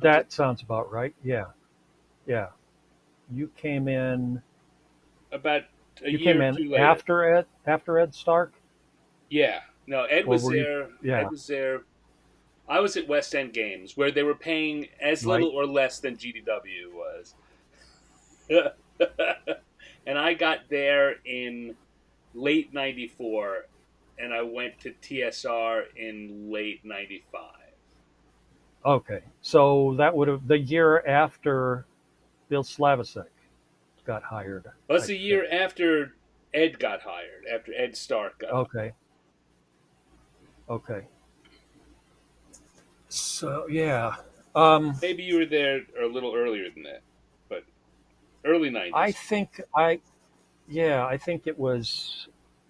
A: I'm trying,
B: That sounds about right. Yeah, yeah. You came in.
A: about a
B: You
A: year
B: came
A: or
B: in
A: two later.
B: after Ed Stark,
A: Yeah. No, Ed
B: or
A: was
B: were you?
A: there. Ed
B: Yeah,
A: was there. I was at West End Games where they were paying as little
B: right.
A: or less than GDW was. And I got there in late 94 and I went to TSR in late 95.
B: Okay, so that would have the year after Bill Slavisek got hired,
A: Well, that's
B: I
A: a year
B: think.
A: after Ed got hired, after Ed Stark got hired.
B: Okay, okay. So yeah, um,
A: Maybe you were there a little earlier than that, but early
B: I
A: 90s.
B: think I yeah I think it was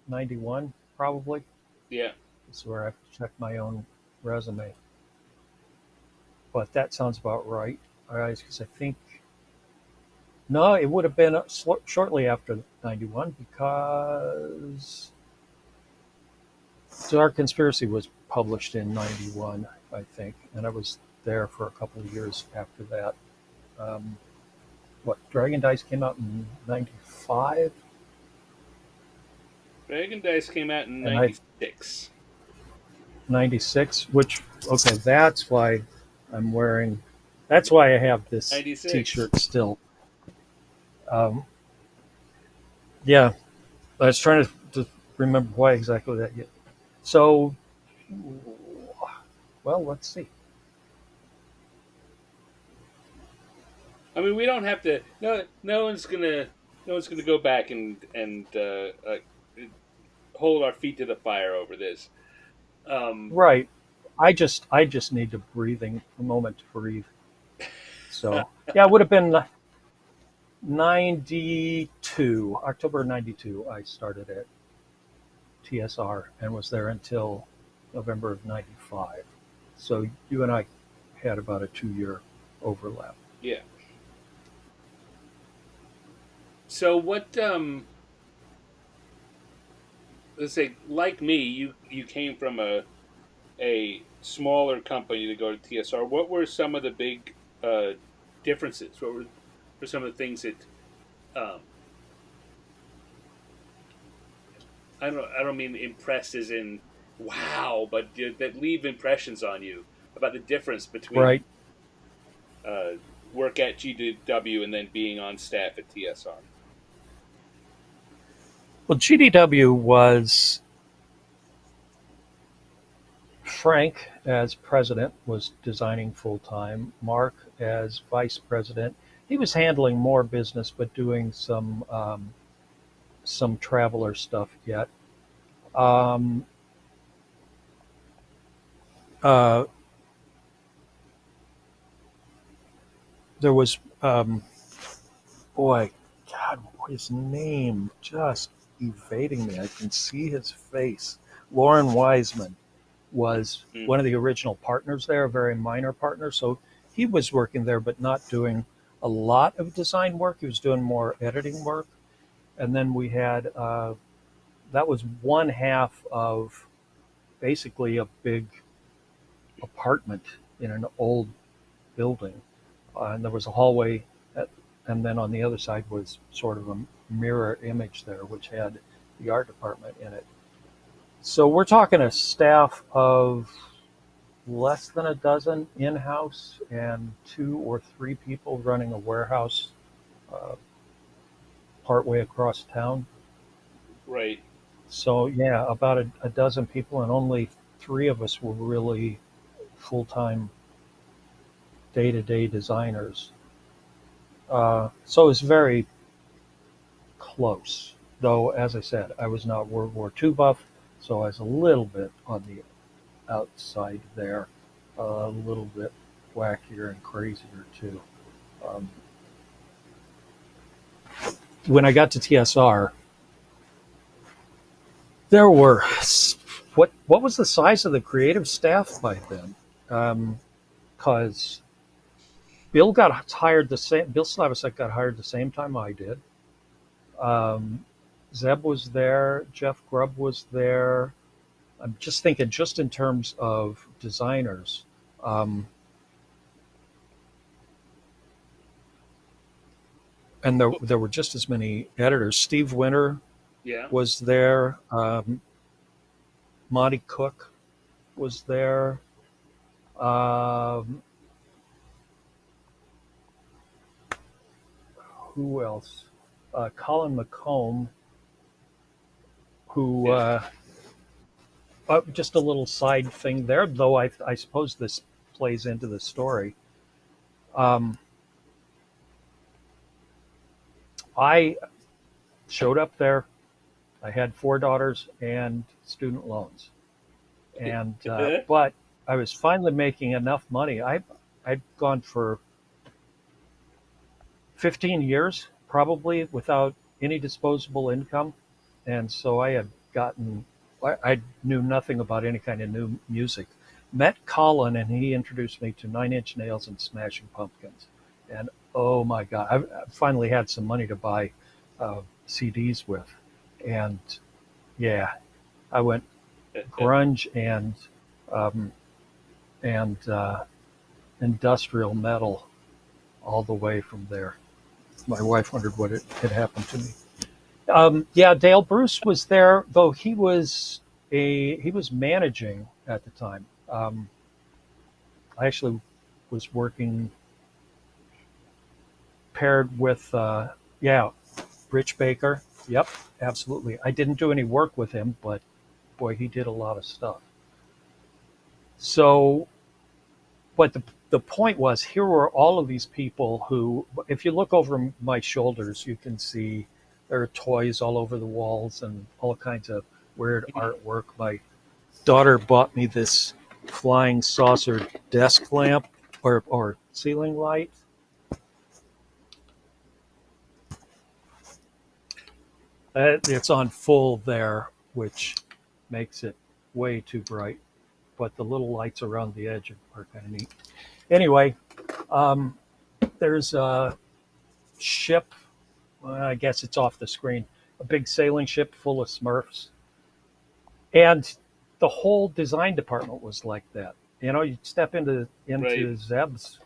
B: 91 probably.
A: Yeah.
B: This is where I have to check my own resume, but that sounds about right. All right, because I think no, it would have been shortly after 91 because Dark Conspiracy was published in 91, I think, and I was there for a couple of years after that. Um, Dragon Dice came out in 95,
A: Dragon Dice came out in
B: and I
A: 96.
B: 96, which, okay, that's why I'm wearing, that's why I have this t
A: 96.
B: shirt still. Um, yeah, I was trying to remember why exactly that. So, well, let's see.
A: I mean, we don't have to. No one's gonna go back and hold our feet to the fire over this. Um,
B: Right. I just need a moment to breathe. So yeah, it would have been 92, October 92. I started at TSR and was there until November of 95. So you and I had about a 2 year overlap.
A: yeah. So what? Let's say, like me, you came from a smaller company to go to TSR. What were some of the big uh, differences? What were some of the things that um, I don't mean impressed as in wow, but that leave impressions on you about the difference between
B: Right.
A: uh, work at GDW and then being on staff at TSR.
B: Well, GDW was Frank, as president, was designing full time. Mark, as vice president, he was handling more business, but doing some traveler stuff yet. Um, uh, there was boy, God, his name just evading me. I can see his face. Lauren Wiseman was
A: Mm.
B: one of the original partners there, a very minor partner. So he was working there, but not doing a lot of design work. He was doing more editing work. And then we had that was one half of basically a big apartment in an old building. And there was a hallway, and then on the other side was sort of a mirror image there, which had the art department in it. So we're talking a staff of less than a dozen in-house and 2 or 3 people running a warehouse uh, partway across town.
A: Right.
B: So yeah, about a dozen people, and only 3 of us were really full-time day-to-day designers. So it's very close. Though, as I said, I was not World War II buff, so I was a little bit on the outside there, a little bit wackier and crazier too. Um, when I got to TSR, there were what was the size of the creative staff by then? Because Bill got hired the same. Bill Slavicsek got hired the same time I did. Um, Zeb was there. Jeff Grubb was there. I'm just thinking, just in terms of designers, um, and there were just as many editors. Steve Winter
A: Yeah.
B: was there. Monty Cook was there. Um, who else? Colin McComb, who
A: Yeah.
B: just a little side thing there, though I suppose this plays into the story. Um, I showed up there. I had 4 daughters and student loans, and but I was finally making enough money. I'd gone for 15 years probably without any disposable income, and so I had gotten. I knew nothing about any kind of new music. Met Colin, and he introduced me to Nine Inch Nails and Smashing Pumpkins, and oh my God, I finally had some money to buy CDs with, and yeah, I went grunge um, and industrial metal all the way from there. My wife wondered what had happened to me. Yeah, Dale Bruce was there, though he was managing at the time. I actually was working paired with yeah, Rich Baker. Yep, absolutely. I didn't do any work with him, but boy, he did a lot of stuff. So, but the point was, here were all of these people who, if you look over my shoulders, you can see there are toys all over the walls and all kinds of weird artwork. My daughter bought me this flying saucer desk lamp or ceiling light. It's on full there, which makes it way too bright. But the little lights around the edge are kind of neat. Anyway, um, there's a ship. I guess it's off the screen. A big sailing ship full of Smurfs, and the whole design department was like that. you'd step
A: Right.
B: into Zeb's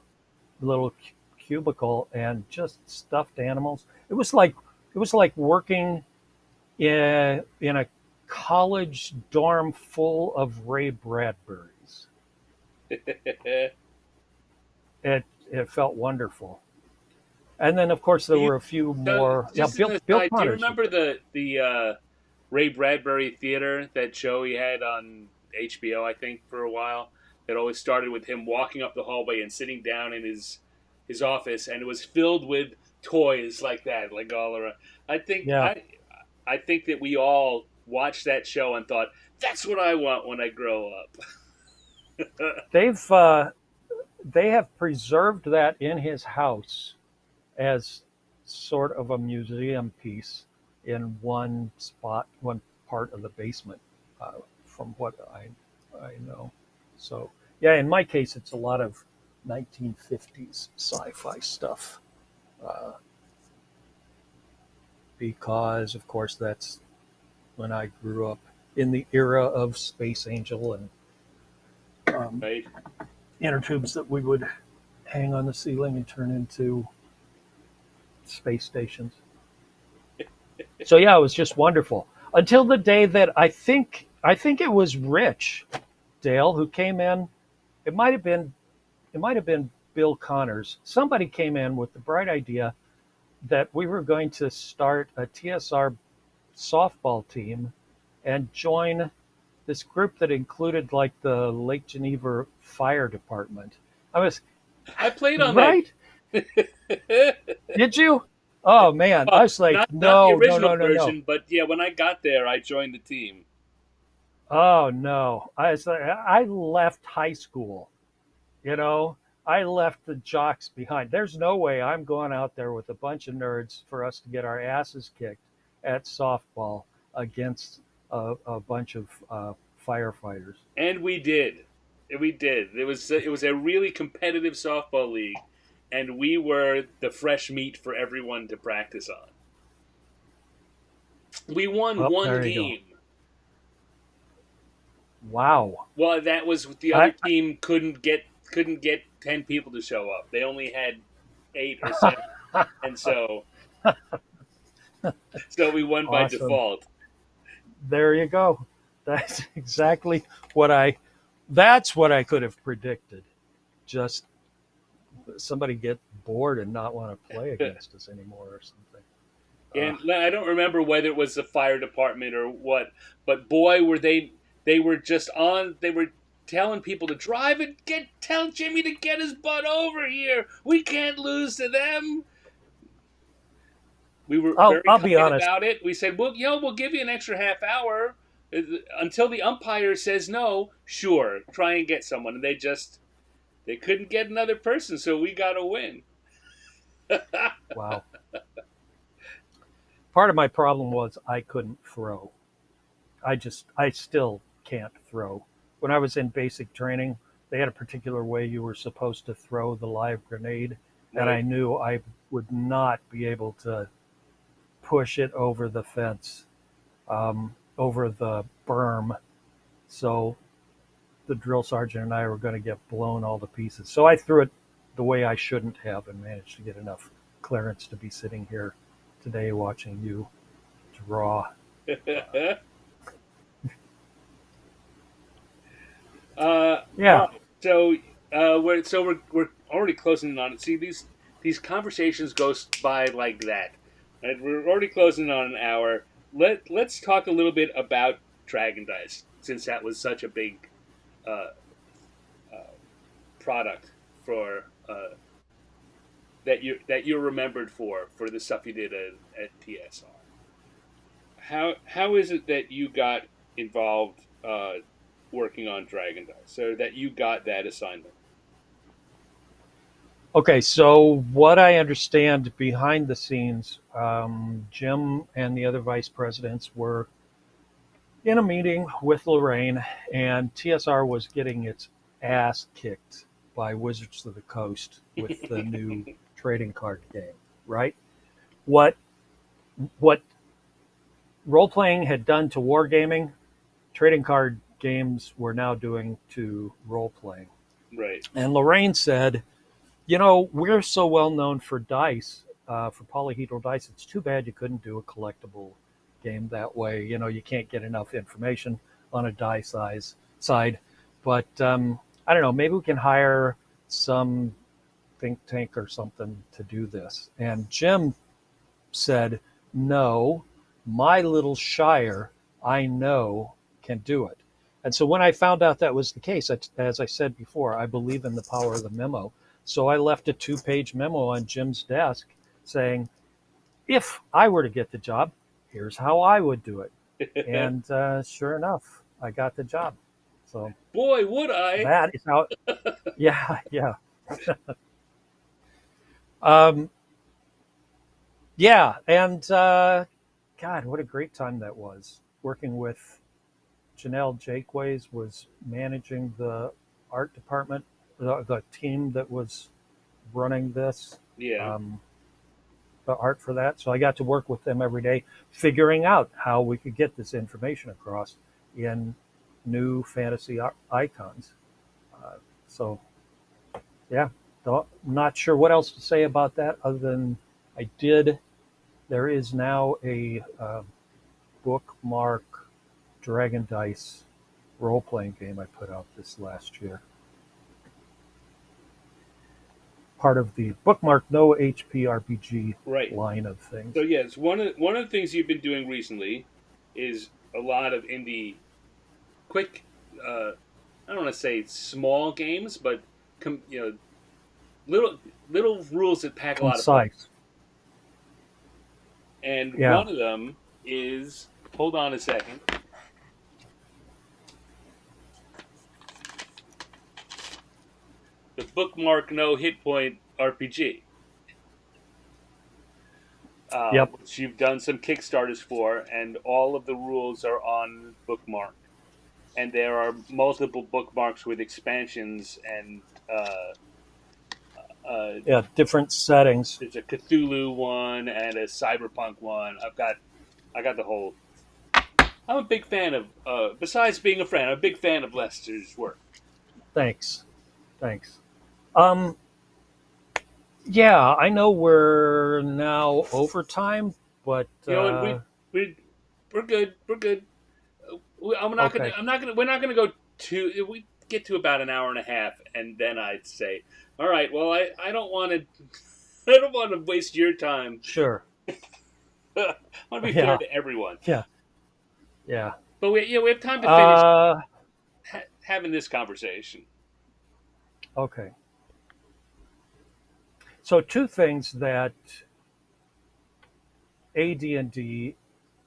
B: little cubicle and just stuffed animals. It was like working in a college dorm full of Ray Bradburys. It felt wonderful. And then of course
A: Do
B: there
A: you
B: were a few
A: so
B: more. Yeah,
A: just as
B: Bill
A: an
B: Bill
A: aside, do you
B: Connors was
A: remember
B: there.
A: the Ray Bradbury Theater, that show he had on HBO, I think, for a while? That always started with him walking up the hallway and sitting down in his office, and it was filled with toys like that, like all around. I think
B: Yeah,
A: I think that we all watched that show and thought, that's what I want when I grow up.
B: they've they have preserved that in his house as sort of a museum piece in one spot, one part of the basement, from what I know. So yeah, in my case, it's a lot of 1950s sci-fi stuff, uh, because of course that's when I grew up in the era of Space Angel and um,
A: Right?
B: inner tubes that we would hang on the ceiling and turn into space stations. So yeah, it was just wonderful until the day that I think it was Rich Dale who came in. It might have been it might have been Bill Connors. Somebody came in with the bright idea that we were going to start a TSR softball team and join this group that included like the Lake Geneva Fire Department. I was
A: I played on that.
B: right. Did you? Oh man, I was like,
A: Not the
B: no, no,
A: original
B: no, no, no.
A: version, but yeah, when I got there, I joined the team.
B: Oh no, I left high school. You know, I left the jocks behind. There's no way I'm going out there with a bunch of nerds for us to get our asses kicked at softball against a bunch of firefighters.
A: And we did. We did. It was a really competitive softball league, and we were the fresh meat for everyone to practice on. We won
B: Oh,
A: one
B: there you go.
A: game.
B: Wow.
A: Well, that was the other
B: I
A: team couldn't get 10 people to show up. They only had 8 or 7, and so we won by
B: awesome.
A: default.
B: There you go. That's exactly what I. That's what I could have predicted. Just somebody get bored and not want to play against us anymore or something. Uh,
A: And I don't remember whether it was the fire department or what, but boy, were they were just on. They were telling people to drive and tell Jimmy to get his butt over here. We can't lose to them. We were
B: I'll
A: very
B: I'll be
A: kind
B: honest.
A: about it. We said, "Well, we'll give you an extra half hour until the umpire says no." Sure, try and get someone, and they couldn't get another person, so we got to win.
B: Wow. Part of my problem was I couldn't throw. I still can't throw. When I was in basic training, they had a particular way you were supposed to throw the live grenade, and I
A: Right.
B: knew I would not be able to push it over the fence, over the berm. So the drill sergeant and I were going to get blown all to pieces. So I threw it the way I shouldn't have and managed to get enough clearance to be sitting here today watching you draw.
A: All
B: Yeah.
A: right. So we're already closing in on it. See, these conversations go by like that. Right? We're already closing on an hour. Let's talk a little bit about Dragon Dice, since that was such a big uh, uh, product for that you're remembered for the stuff you did at TSR. How is it that you got involved working on Dragon Dice, so that you got that assignment?
B: Okay, so what I understand behind the scenes, Jim and the other vice presidents were in a meeting with Lorraine, and TSR was getting its ass kicked by Wizards of the Coast with the new trading card game, right? What what role playing had done to wargaming, trading card games we're now doing to role playing.
A: Right.
B: And Lorraine said, you know, we're so well known for dice, for polyhedral dice. It's too bad you couldn't do a collectible game that way. You know, you can't get enough information on a die size side. But I don't know, maybe we can hire some think tank or something to do this. And Jim said, no, my little shire, I know, can do it. And so when I found out that was the case, as I said before, I believe in the power of the memo. So I left a 2-page memo on Jim's desk saying, if I were to get the job, here's how I would do it. And sure enough, I got the job. So
A: Boy, would I!
B: that is how, yeah, yeah. Um, yeah, and God, what a great time that was. Working with Janelle Jakeways was managing the art department, the team that was running this,
A: Yeah.
B: um, the art for that. So I got to work with them every day, figuring out how we could get this information across in new fantasy icons. Uh, so, yeah, not sure what else to say about that other than I did. There is now a bookmark Dragon Dice role playing game I put out this last year. Part of the Bookmark No HP RPG
A: Right.
B: line of things.
A: So yes, one of the things you've been doing recently is a lot of indie quick. Uh, I don't want to say small games, but little little rules that pack a lot of punch.
B: Concise.
A: And
B: Yeah.
A: one of them is, hold on a second, the Bookmark No Hit Point RPG,
B: Yep.
A: which you've done some Kickstarters for, and all of the rules are on Bookmark. And there are multiple bookmarks with expansions, and
B: Yeah. Different settings.
A: there's a Cthulhu one and a Cyberpunk one. I got the whole. I'm a big fan of. Besides being a friend, I'm a big fan of Lester's work.
B: Thanks. Thanks. Um, yeah, I know we're now over time, but
A: And we we're good. We're good. I'm not gonna.
B: okay.
A: I'm not gonna. We're not gonna go to. We get to about an hour and a half, and then I'd say, all right. Well, I don't want to. I don't want to waste your time.
B: Sure.
A: I want to be fair
B: Yeah.
A: to everyone.
B: Yeah. Yeah.
A: But we have time to finish
B: Uh,
A: having this conversation.
B: okay. So two things that AD&D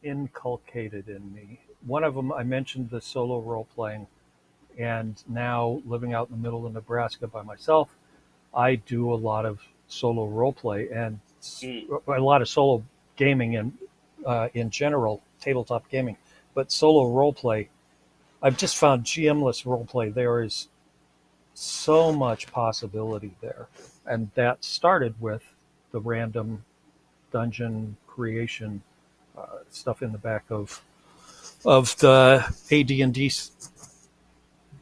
B: inculcated in me. One of them, I mentioned the solo role playing, and now living out in the middle of Nebraska by myself, I do a lot of solo role play and
A: Mm.
B: a lot of solo gaming in general, tabletop gaming. But solo role play, I've just found GMless role play. There is so much possibility there, and that started with the random dungeon creation stuff in the back of the AD&D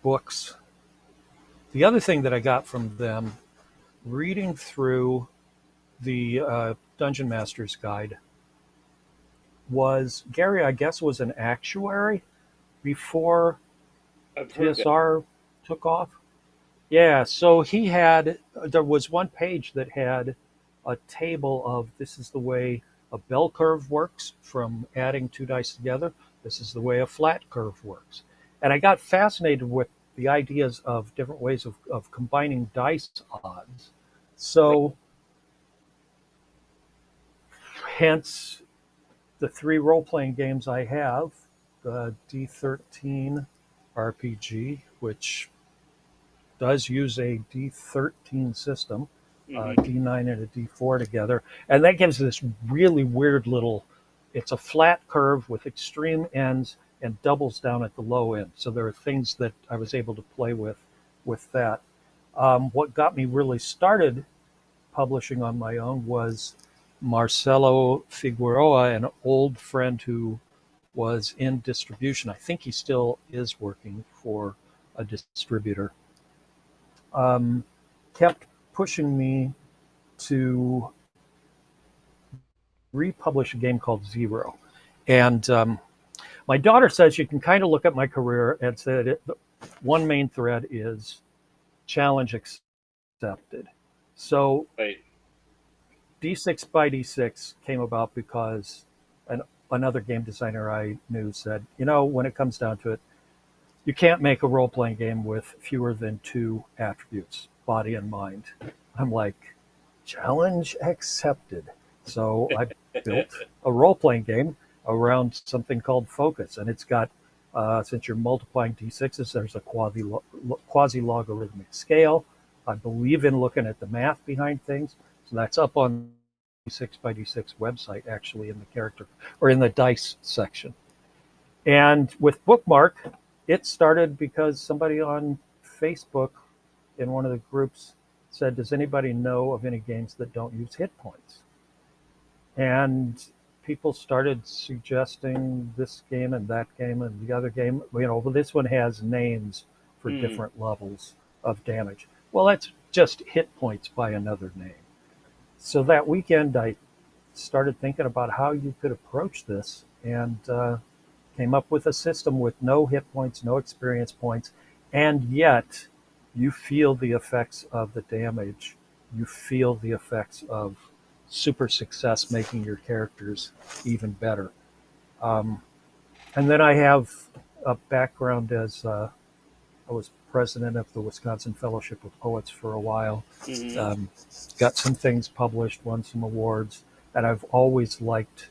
B: books. The other thing that I got from them, reading through the Dungeon Master's Guide, was Gary, I guess, was an actuary before
A: I've heard that.
B: TSR took off. Yeah, so there was one page that had a table of this is the way a bell curve works from adding two dice together. This is the way a flat curve works. And I got fascinated with the ideas of different ways of combining dice odds.
A: Right.
B: So, hence the three role playing games I have the D13 RPG, which does use a D13 system,
A: Mm-hmm.
B: D9 and a D4 together, and that gives this really weird little. It's a flat curve with extreme ends and doubles down at the low end. So there are things that I was able to play with that. What got me really started publishing on my own was Marcelo Figueroa, an old friend who was in distribution. I think he still is working for a distributor. Um, Kept pushing me to republish a game called Zero. And my daughter says you can kind of look at my career and say that one main thread is challenge accepted. So
A: Right.
B: D6 by D6 came about because another game designer I knew said, when it comes down to it, you can't make a role playing game with fewer than two attributes, body and mind. I'm like, challenge accepted. So I built a role playing game around something called focus, and it's got since you're multiplying d6s, there's a quasi logarithmic scale. I believe in looking at the math behind things, so that's up on the d6 by d6 website, actually, in the character or in the dice section. And with Bookmark, it started because somebody on Facebook in one of the groups said, "Does anybody know of any games that don't use hit points?" And people started suggesting this game and that game and the other game. Well, this one has names for
A: Hmm.
B: different levels of damage. Well, that's just hit points by another name. So that weekend, I started thinking about how you could approach this, and came up with a system with no hit points, no experience points, and yet you feel the effects of the damage. You feel the effects of super success making your characters even better. Um, and then I have a background as I was president of the Wisconsin Fellowship of Poets for a while.
A: Hmm.
B: Um, got some things published, won some awards, and I've always liked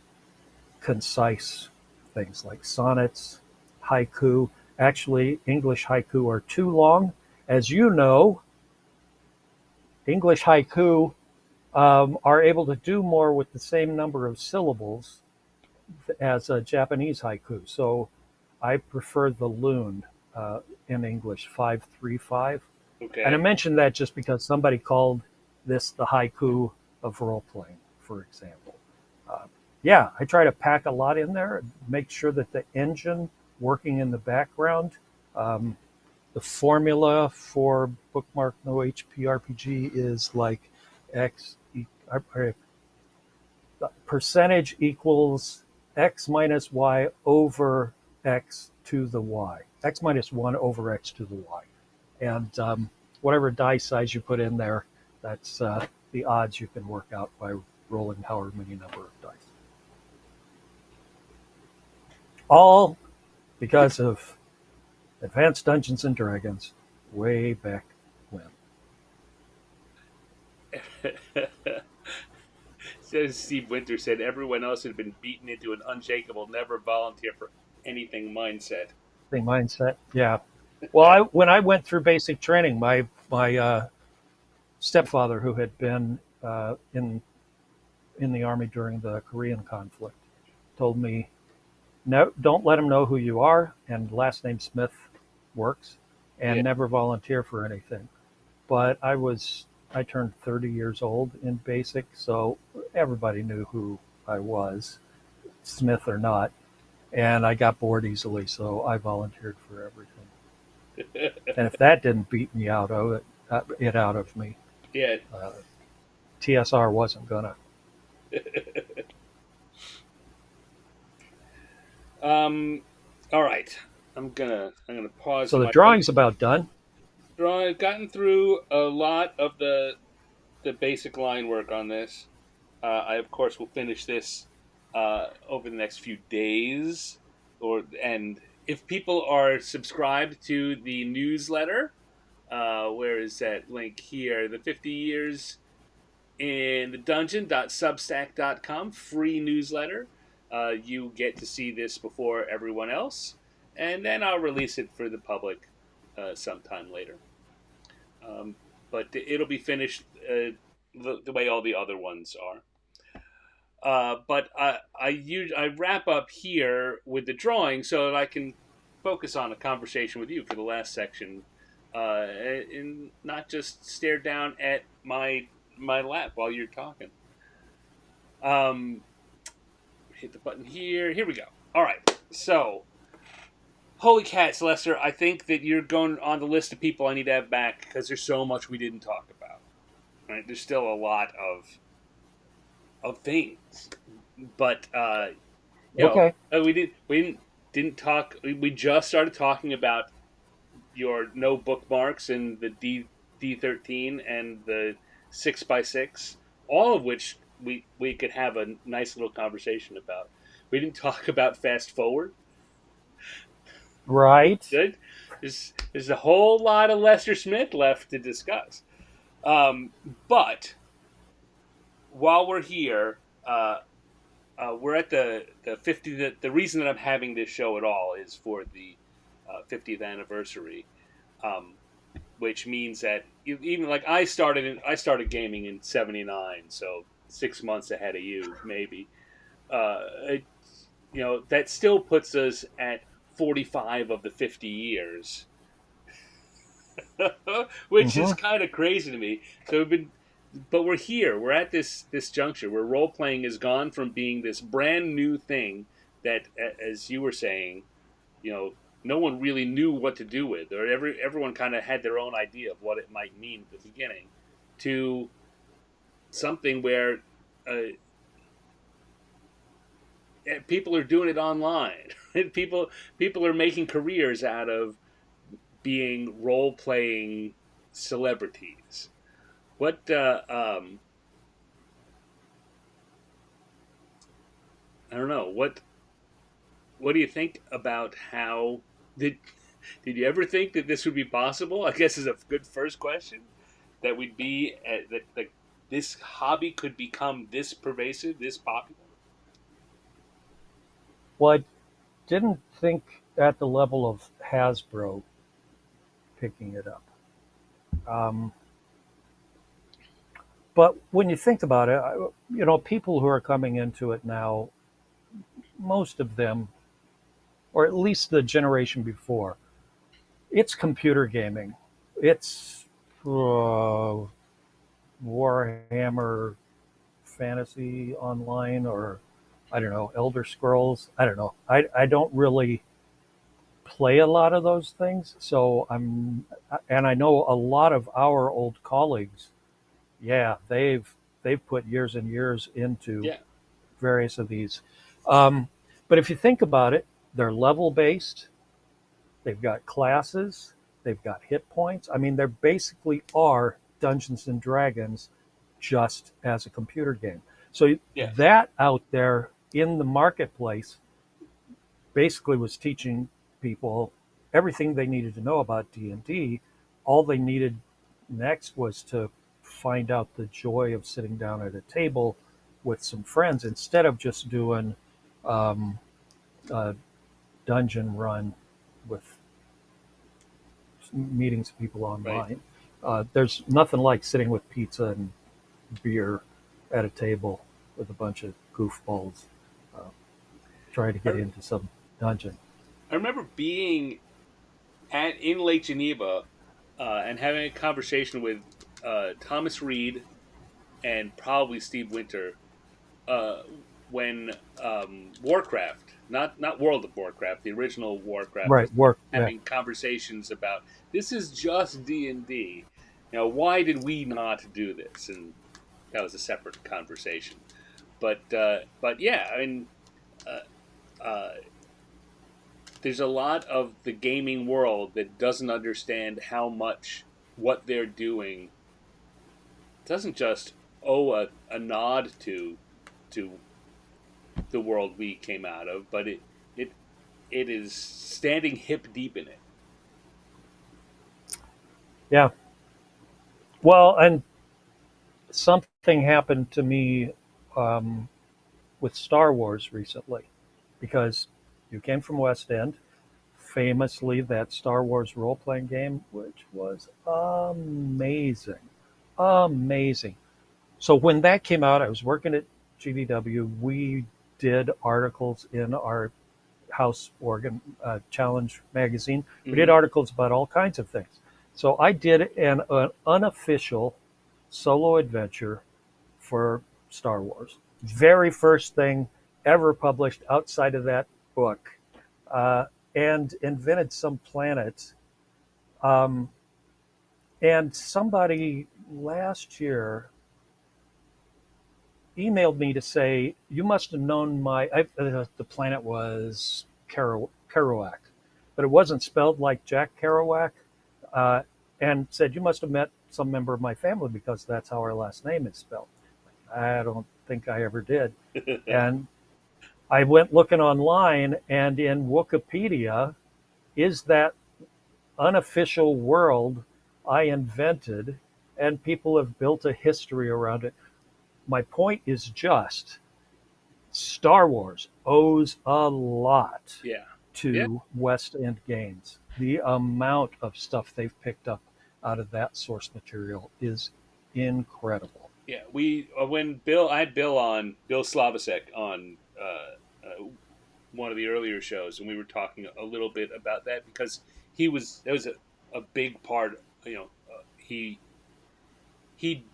B: concise things like sonnets, haiku. Actually, English haiku are too long. As you know, English haiku are able to do more with the same number of syllables as a Japanese haiku. So I prefer the loon in English, 535. And I
A: Okay.
B: mentioned that just because somebody called this the haiku of role playing, for example. Uh, yeah, I try to pack a lot in there, make sure that the engine working in the background, um, the formula for Bookmark No HP RPG is like X percentage equals X minus Y over X to the Y, X minus 1 over X to the Y. And whatever die size you put in there, that's the odds you can work out by rolling however many number of dice. All because of Advanced Dungeons and Dragons way back when.
A: Says Steve Winter said everyone else had been beaten into an unshakable, never volunteer for anything mindset.
B: The mindset, yeah. Well, when I went through basic training, my stepfather, who had been in the army during the Korean conflict, told me, "No, don't let them know who you are, and last name Smith works,
A: Yeah.
B: and never volunteer for anything." But I turned 30 years old in basic, so everybody knew who I was, Smith or not, and I got bored easily, so I volunteered for everything. And if that didn't beat me it out of me,
A: Yeah.
B: uh, TSR wasn't gonna.
A: um. All right. I'm gonna pause
B: So the
A: my
B: drawing's about done.
A: draw. I've gotten through a lot of the basic line work on this. I of course will finish this over the next few days, and if people are subscribed to the newsletter, where is that link here? The 50 years in the dungeon.substack.com free newsletter. You get to see this before everyone else, and then I'll release it for the public sometime later. Um, but it'll be finished the way all the other ones are. But I wrap up here with the drawing so that I can focus on a conversation with you for the last section, and not just stare down at my lap while you're talking. Um, Hit the button here. Here we go. All right. So, holy cats, Lester! I think that you're going on the list of people I need to have back because there's so much we didn't talk about. Right? There's still a lot of things, but
B: Okay.
A: we didn't talk. We just started talking about your no bookmarks and the D13 and the 6x6, all of which we could have a nice little conversation about. We didn't talk about fast forward.
B: Right.
A: Good. There's a whole lot of Lester Smith left to discuss. Um, but while we're here, we're at the 50. The reason that I'm having this show at all is for the 50th anniversary, um, which means that even like I started gaming in '79, so 6 months ahead of you maybe. It, that still puts us at 45 of the 50 years, which is
B: Hmm.
A: kind of crazy to me. So we've been, but we're here. We're at this juncture where role playing has gone from being this brand new thing that, as you were saying, you know, no one really knew what to do with, or everyone kind of had their own idea of what it might mean at the beginning, to something where uh, people are doing it online. People are making careers out of being role playing celebrities. What I don't know. What do you think about how did did you ever think that this would be possible? I guess is a good first question. That we'd be that this hobby could become this pervasive, this popular.
B: Well, I didn't think at the level of Hasbro picking it up. Um, but when you think about it, people who are coming into it now, most of them, or at least the generation before, it's computer gaming. It's Warhammer Fantasy Online, or I don't know, Elder Scrolls. I don't know. I don't really play a lot of those things. And I know a lot of our old colleagues. Yeah, they've put years and years into
A: Yeah,
B: various of these. Um, but if you think about it, they're level based. They've got classes. They've got hit points. I mean, they basically are Dungeons and Dragons, just as a computer game. So
A: yes,
B: that out there in the marketplace basically was teaching people everything they needed to know about D&D. All they needed next was to find out the joy of sitting down at a table with some friends instead of just doing um, a dungeon run with meetings of people
A: right.
B: online. There's nothing like sitting with pizza and beer at a table with a bunch of goofballs uh, trying to
A: I,
B: get into some dungeon.
A: I remember being at in Lake Geneva and having a conversation with Thomas Reed and probably Steve Winter uh, when Warcraft, not World of Warcraft, the original Warcraft, was
B: Right, work. Yeah.
A: having conversations about this is just D&D. Why did we not do this? And that was a separate conversation. But yeah, I mean, uh, uh, there's a lot of the gaming world that doesn't understand how much what they're doing doesn't just owe a nod to the world we came out of, but it it is standing hip deep in it.
B: Yeah. Well, and something happened to me um, with Star Wars recently because you came from West End, famously that Star Wars role playing game, which was amazing. Amazing. So when that came out, I was working at GDW. We did articles in our house organ challenge magazine. We did
A: Mm-hmm.
B: articles about all kinds of things. So I did an unofficial solo adventure for Star Wars. Very first thing ever published outside of that book. uh, and invented some planet. Um, and somebody last year emailed me to say, you must have known the planet was Kerouac, but it wasn't spelled like Jack Kerouac, uh, and said, you must have met some member of my family because that's how our last name is spelled. I don't think I ever did. And I went looking online, and in Wikipedia is that unofficial world I invented, and people have built a history around it. My point is just Star Wars owes a lot
A: Yeah. Yeah.
B: to West End Games. The amount of stuff they've picked up out of that source material is incredible.
A: Yeah, we when Bill, I had Bill Slavacek on one of the earlier shows, and we were talking a little bit about that because that was a big part. He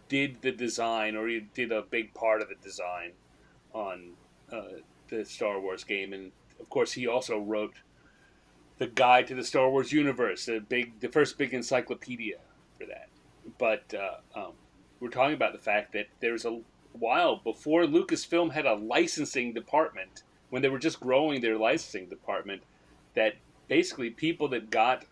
A: did the design, or he did a big part of the design on the Star Wars game, and of course he also wrote the guide to the Star Wars universe, the first big encyclopedia for that. But we're talking about the fact that there's a while before Lucasfilm had a licensing department, when they were just growing their licensing department, that basically people that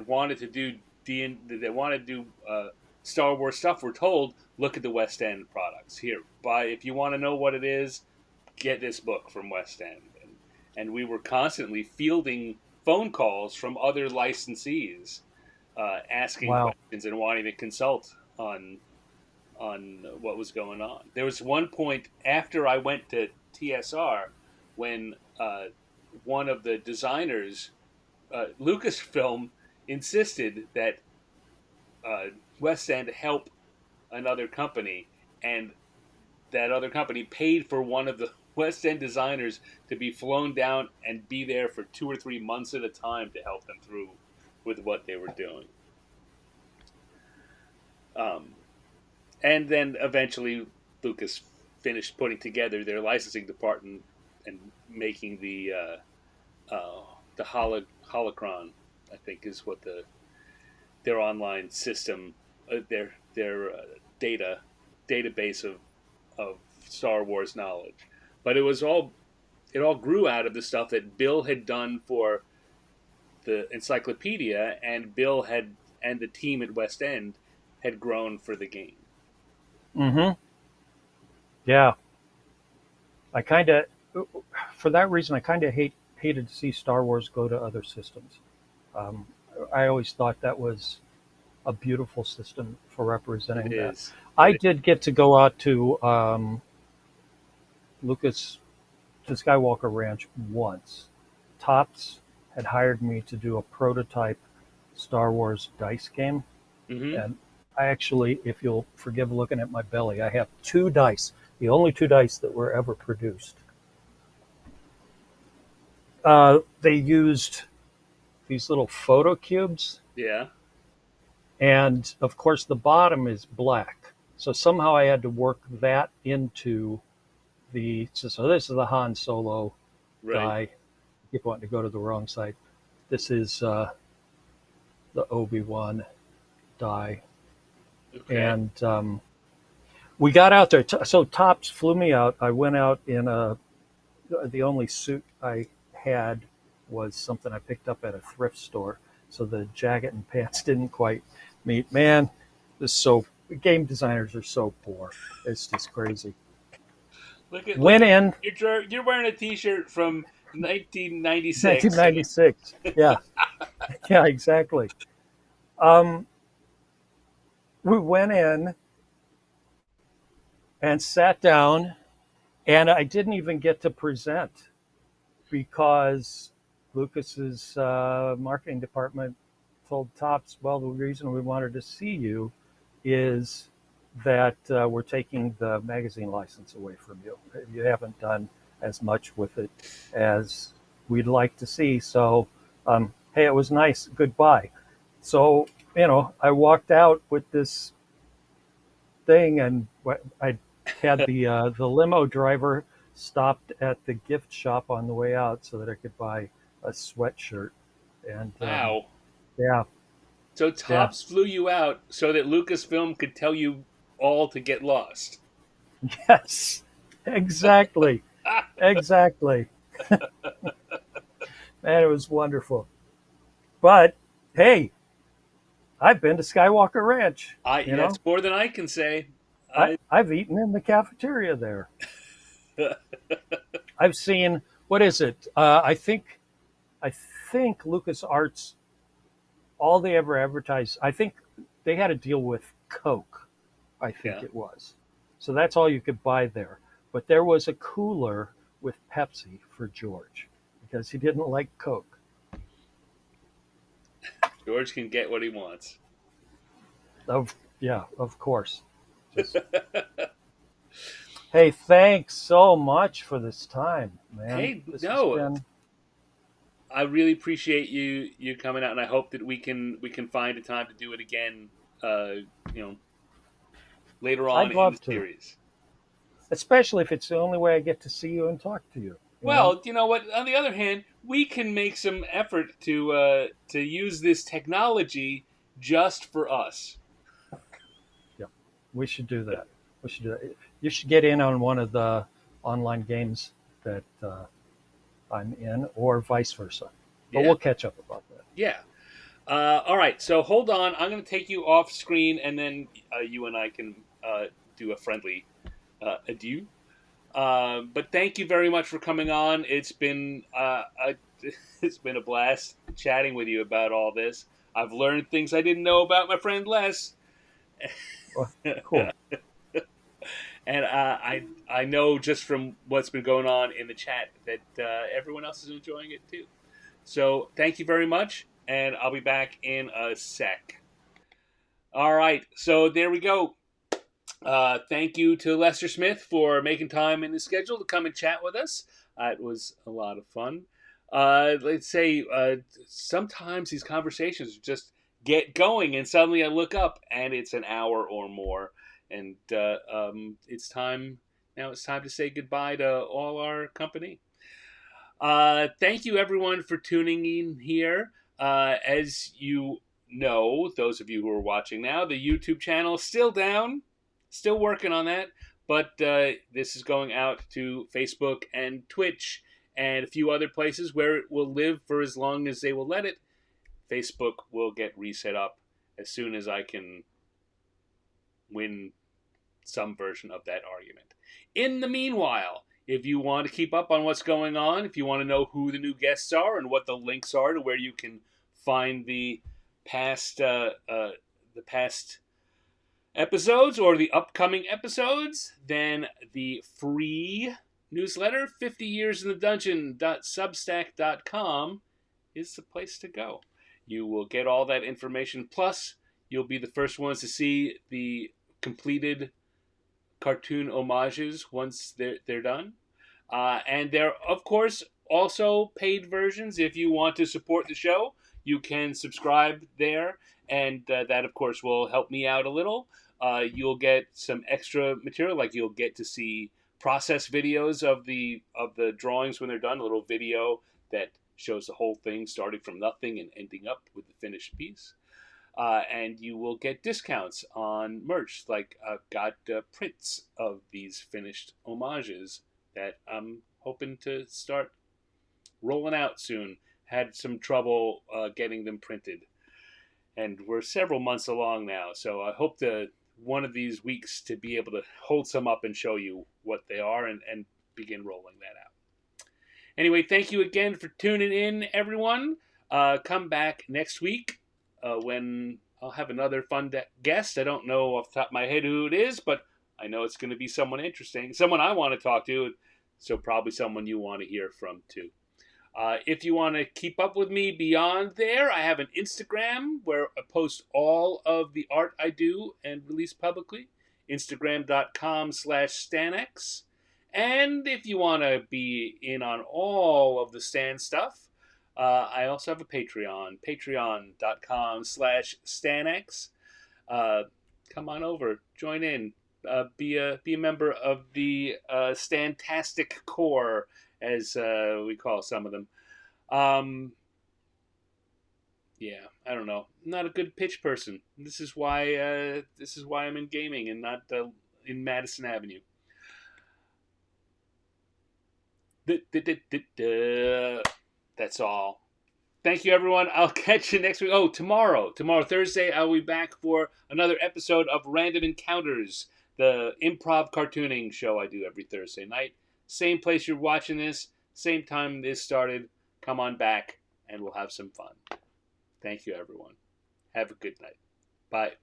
A: wanted to do that wanted to do Star Wars stuff were told, look at the West End products here. Buy, if you want to know what it is, get this book from West End. And we were constantly fielding phone calls from other licensees, asking
B: Wow.
A: questions and wanting to consult on what was going on. There was one point after I went to TSR when one of the designers, Lucasfilm, insisted that West End help another company, and that other company paid for one of the West End designers to be flown down and be there for 2 or 3 months at a time to help them through with what they were doing. Um, and then eventually Lucas finished putting together their licensing department and making the holocron, I think, is what their online system, their database of Star Wars knowledge. But it all grew out of the stuff that Bill had done for the encyclopedia, and the team at West End had grown for the game.
B: Mm-hmm. Yeah. I kind of, for that reason, I kind of hated to see Star Wars go to other systems. Um, I always thought that was a beautiful system for
A: It
B: representing that.
A: is.
B: I
A: It
B: did get to go out to Lucas to Skywalker Ranch once. Topps had hired me to do a prototype Star Wars dice game,
A: is. Mm-hmm.
B: and I actually, if you'll forgive looking at my belly, I have two dice, the only two dice that were ever produced. They used these little photo cubes,
A: Yeah.
B: and of course the bottom is black. So somehow I had to work that into so this is the Han Solo
A: Right.
B: die. I keep wanting to go to the wrong side. This is the Obi-Wan die.
A: Okay.
B: And we got out there. So Tops flew me out. I went out in the only suit I had was something I picked up at a thrift store. So the jacket and pants didn't quite meet. Man, this is so game designers are so poor. It's just crazy.
A: Look
B: Went
A: at
B: in
A: you're wearing a T-shirt from 1996.
B: 1996. Yeah, yeah, exactly. Um, we went in and sat down, and I didn't even get to present because Lucas's marketing department told Tops, well, the reason we wanted to see you is that we're taking the magazine license away from you. You haven't done as much with it as we'd like to see. So, hey, it was nice. Goodbye. So, I walked out with this thing, and I had the limo driver stopped at the gift shop on the way out so that I could buy a sweatshirt. And
A: Wow.
B: yeah,
A: So
B: yeah,
A: Topps flew you out so that Lucasfilm could tell you all to get lost.
B: yes, exactly, exactly. Man, it was wonderful. But hey, I've been to Skywalker Ranch.
A: I
B: You
A: That's
B: know,
A: more than I can say.
B: I,
A: I
B: I've eaten in the cafeteria there. I've seen, what is it? I think LucasArts, all they ever advertised, I think they had a deal with Coke, I think
A: yeah.
B: it was. So that's all you could buy there. But there was a cooler with Pepsi for George because he didn't like Coke.
A: George can get what he wants.
B: Yeah, of course. Just hey, thanks so much for this time, man.
A: Hey,
B: This has
A: no,
B: been
A: I really appreciate you coming out, and I hope that we can find a time to do it again. You know, later on
B: I'd
A: in the
B: love to,
A: series.
B: especially if it's the only way I get to see you and talk to you, you know?
A: Well, you know what? On the other hand, we can make some effort to use this technology just for us.
B: Yeah. We should do that. We should do that. You should get in on one of the online games that I'm in, or vice versa. But
A: Yeah,
B: we'll catch up about that.
A: yeah. All right, so hold on. I'm going to take you off screen, and then you and I can do a friendly adieu. But thank you very much for coming on. It's been a blast chatting with you about all this. I've learned things I didn't know about my friend Les,
B: Well, cool.
A: and I know just from what's been going on in the chat that everyone else is enjoying it too. So thank you very much, and I'll be back in a sec. All right, so there we go. Thank you to Lester Smith for making time in his schedule to come and chat with us. It was a lot of fun. Let's say sometimes these conversations just get going, and suddenly I look up and it's an hour or more, and it's time now. It's time to say goodbye to all our company. Thank you, everyone, for tuning in here. As you know, those of you who are watching now, the YouTube channel is still down, still working on that, but this is going out to Facebook and Twitch and a few other places where it will live for as long as they will let it. Facebook will get reset up as soon as I can win some version of that argument. In the meanwhile, if you want to keep up on what's going on, if you want to know who the new guests are and what the links are to where you can find past the past episodes or the upcoming episodes, then the free newsletter 50 years in the dungeon.substack.com is the place to go. You will get all that information, plus you'll be the first ones to see the completed cartoon homages once they're done. And there are, of course, also paid versions. If you want to support the show, you can subscribe there, and that, of course, will help me out a little. You'll get some extra material, like you'll get to see process videos of the drawings when they're done. A little video that shows the whole thing, starting from nothing and ending up with the finished piece. And you will get discounts on merch. Like I've got prints of these finished homages that I'm hoping to start rolling out soon. Had some trouble getting them printed, and we're several months along now. So I hope to one of these weeks to be able to hold some up and show you what they are and begin rolling that out. Anyway, thank you again for tuning in, everyone. Come back next week when I'll have another fun guest. I don't know off the top of my head who it is, but I know it's going to be someone interesting, someone I want to talk to, so probably someone you want to hear from too. If you want to keep up with me beyond there, I have an Instagram where I post all of the art I do and release publicly. Instagram.com/Stanex. And if you want to be in on all of the Stan stuff, I also have a Patreon. Patreon.com/Stanex. Come on over, join in. be a member of the Stantastic Corps, as we call some of them. Yeah, I don't know. I'm not a good pitch person. This is why I'm in gaming and not in Madison Avenue. That's all. Thank you, everyone. I'll catch you next week. Oh, tomorrow, Thursday, I'll be back for another episode of Random Encounters, the improv cartooning show I do every Thursday night. Same place you're watching this, same time this started. Come on back, and we'll have some fun. Thank you, everyone. Have a good night. Bye.